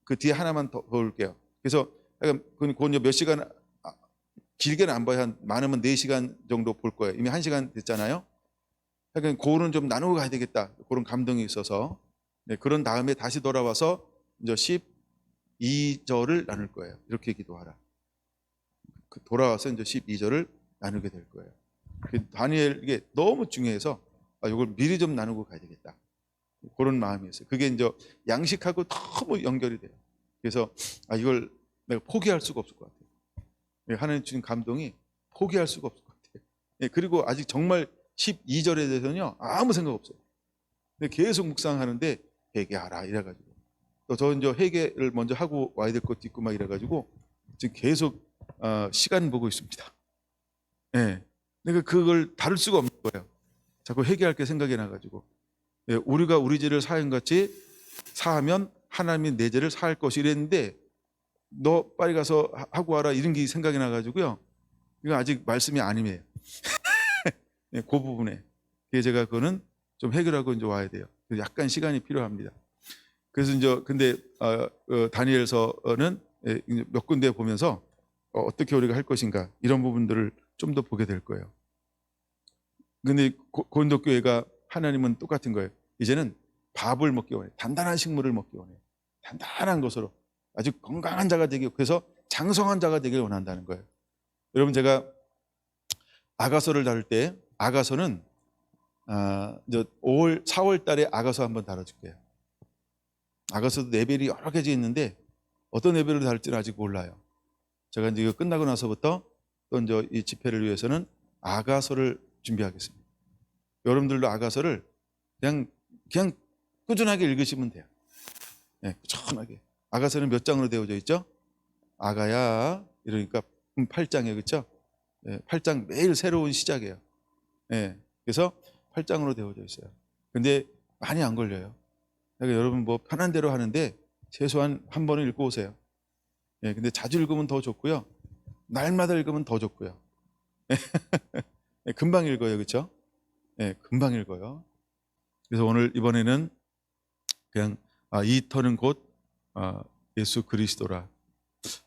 그 뒤에 하나만 더 볼게요. 그래서 그건 몇 시간 길게는 안 봐요. 한 많으면 4시간 정도 볼 거예요. 이미 1시간 됐잖아요. 그러니까 그거는 좀 나누고 가야 되겠다. 그런 감동이 있어서 그런 다음에 다시 돌아와서 이제 12절을 나눌 거예요. 이렇게 기도하라. 돌아와서 이제 12절을 나누게 될 거예요. 다니엘 이게 너무 중요해서 이걸 미리 좀 나누고 가야 되겠다. 그런 마음이 있어요. 그게 이제 양식하고 너무 연결이 돼요. 그래서 이걸 내가 포기할 수가 없을 것 같아요. 하나님 주신 감동이 포기할 수가 없을 것 같아요. 그리고 아직 정말 12절에 대해서는요 아무 생각 없어요. 근데 계속 묵상하는데 회개하라 이래가지고 또 저 이제 회개를 먼저 하고 와야 될 것도 있고 막 이래가지고 지금 계속 시간 보고 있습니다. 그러니까 그걸 다룰 수가 없는 거예요. 자꾸 회개할 게 생각이 나가지고 우리가 우리 죄를 사함같이 사하면 하나님이 내 죄를 사할 것이 이랬는데 너 빨리 가서 하고 와라 이런 게 생각이 나가지고요. 이거 아직 말씀이 아니에요. 그 부분에 제가 그거는 좀 해결하고 이제 와야 돼요. 약간 시간이 필요합니다. 그래서 이제 근데 다니엘서는 몇 군데 보면서 어떻게 우리가 할 것인가 이런 부분들을 좀 더 보게 될 거예요. 근데 고린도 교회가 하나님은 똑같은 거예요. 이제는 밥을 먹기 원해요. 단단한 식물을 먹기 원해요. 단단한 것으로 아주 건강한 자가 되기, 그래서 장성한 자가 되기를 원한다는 거예요. 여러분 제가 아가서를 다룰 때 아가서는 이제 4월 달에 아가서 한번 다뤄줄게요. 아가서도 레벨이 여러 가지 있는데 어떤 레벨을 다룰지는 아직 몰라요. 제가 이제 이거 끝나고 나서부터 또 이제 이 집회를 위해서는 아가서를 준비하겠습니다. 여러분들도 아가서를 그냥 꾸준하게 읽으시면 돼요. 꾸준하게. 아가서는 몇 장으로 되어져 있죠? 아가야 이러니까 8장이에요, 그렇죠? 8장 매일 새로운 시작이에요. 그래서 8장으로 되어져 있어요. 근데 많이 안 걸려요. 그러니까 여러분 뭐 편한 대로 하는데 최소한 한 번은 읽고 오세요. 근데 자주 읽으면 더 좋고요. 날마다 읽으면 더 좋고요. 금방 읽어요, 그렇죠? 금방 읽어요. 그래서 오늘 이번에는 그냥 이 터는 곧 예수 그리스도라.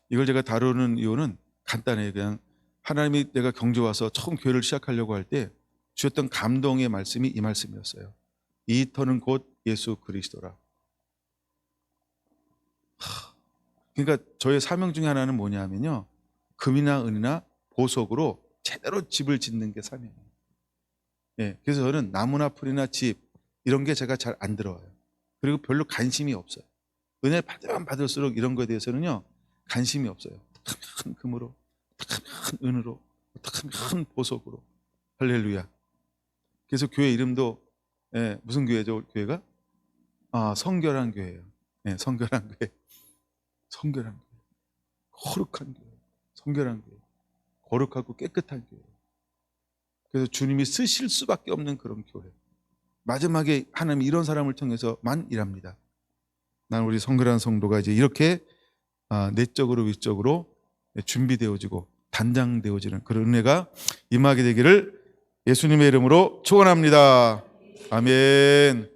이걸 제가 다루는 이유는 간단해요. 그냥 하나님이 내가 경주 와서 처음 교회를 시작하려고 할 때 주셨던 감동의 말씀이 이 말씀이었어요. 이 터는 곧 예수 그리스도라. 그러니까 저의 사명 중에 하나는 뭐냐면요, 금이나 은이나 보석으로 제대로 집을 짓는 게 사명이에요. 예, 그래서 저는 나무나 풀이나 집 이런 게 제가 잘 안 들어와요. 그리고 별로 관심이 없어요. 은혜 받으면 받을수록 이런 거에 대해서는요 관심이 없어요. 어떡하면 금으로, 어떡하면 은으로, 어떡하면 보석으로. 할렐루야. 그래서 교회 이름도 무슨 교회죠? 교회가 성결한 교회예요. 성결한 교회. 성결한 교회. 거룩한 교회. 성결한 교회. 거룩하고 깨끗한 교회. 그래서 주님이 쓰실 수밖에 없는 그런 교회. 마지막에 하나님이 이런 사람을 통해서만 일합니다. 난 우리 성결한 성도가 이제 이렇게 내적으로 위적으로 준비되어지고 단장되어지는 그런 은혜가 임하게 되기를 예수님의 이름으로 축원합니다. 아멘.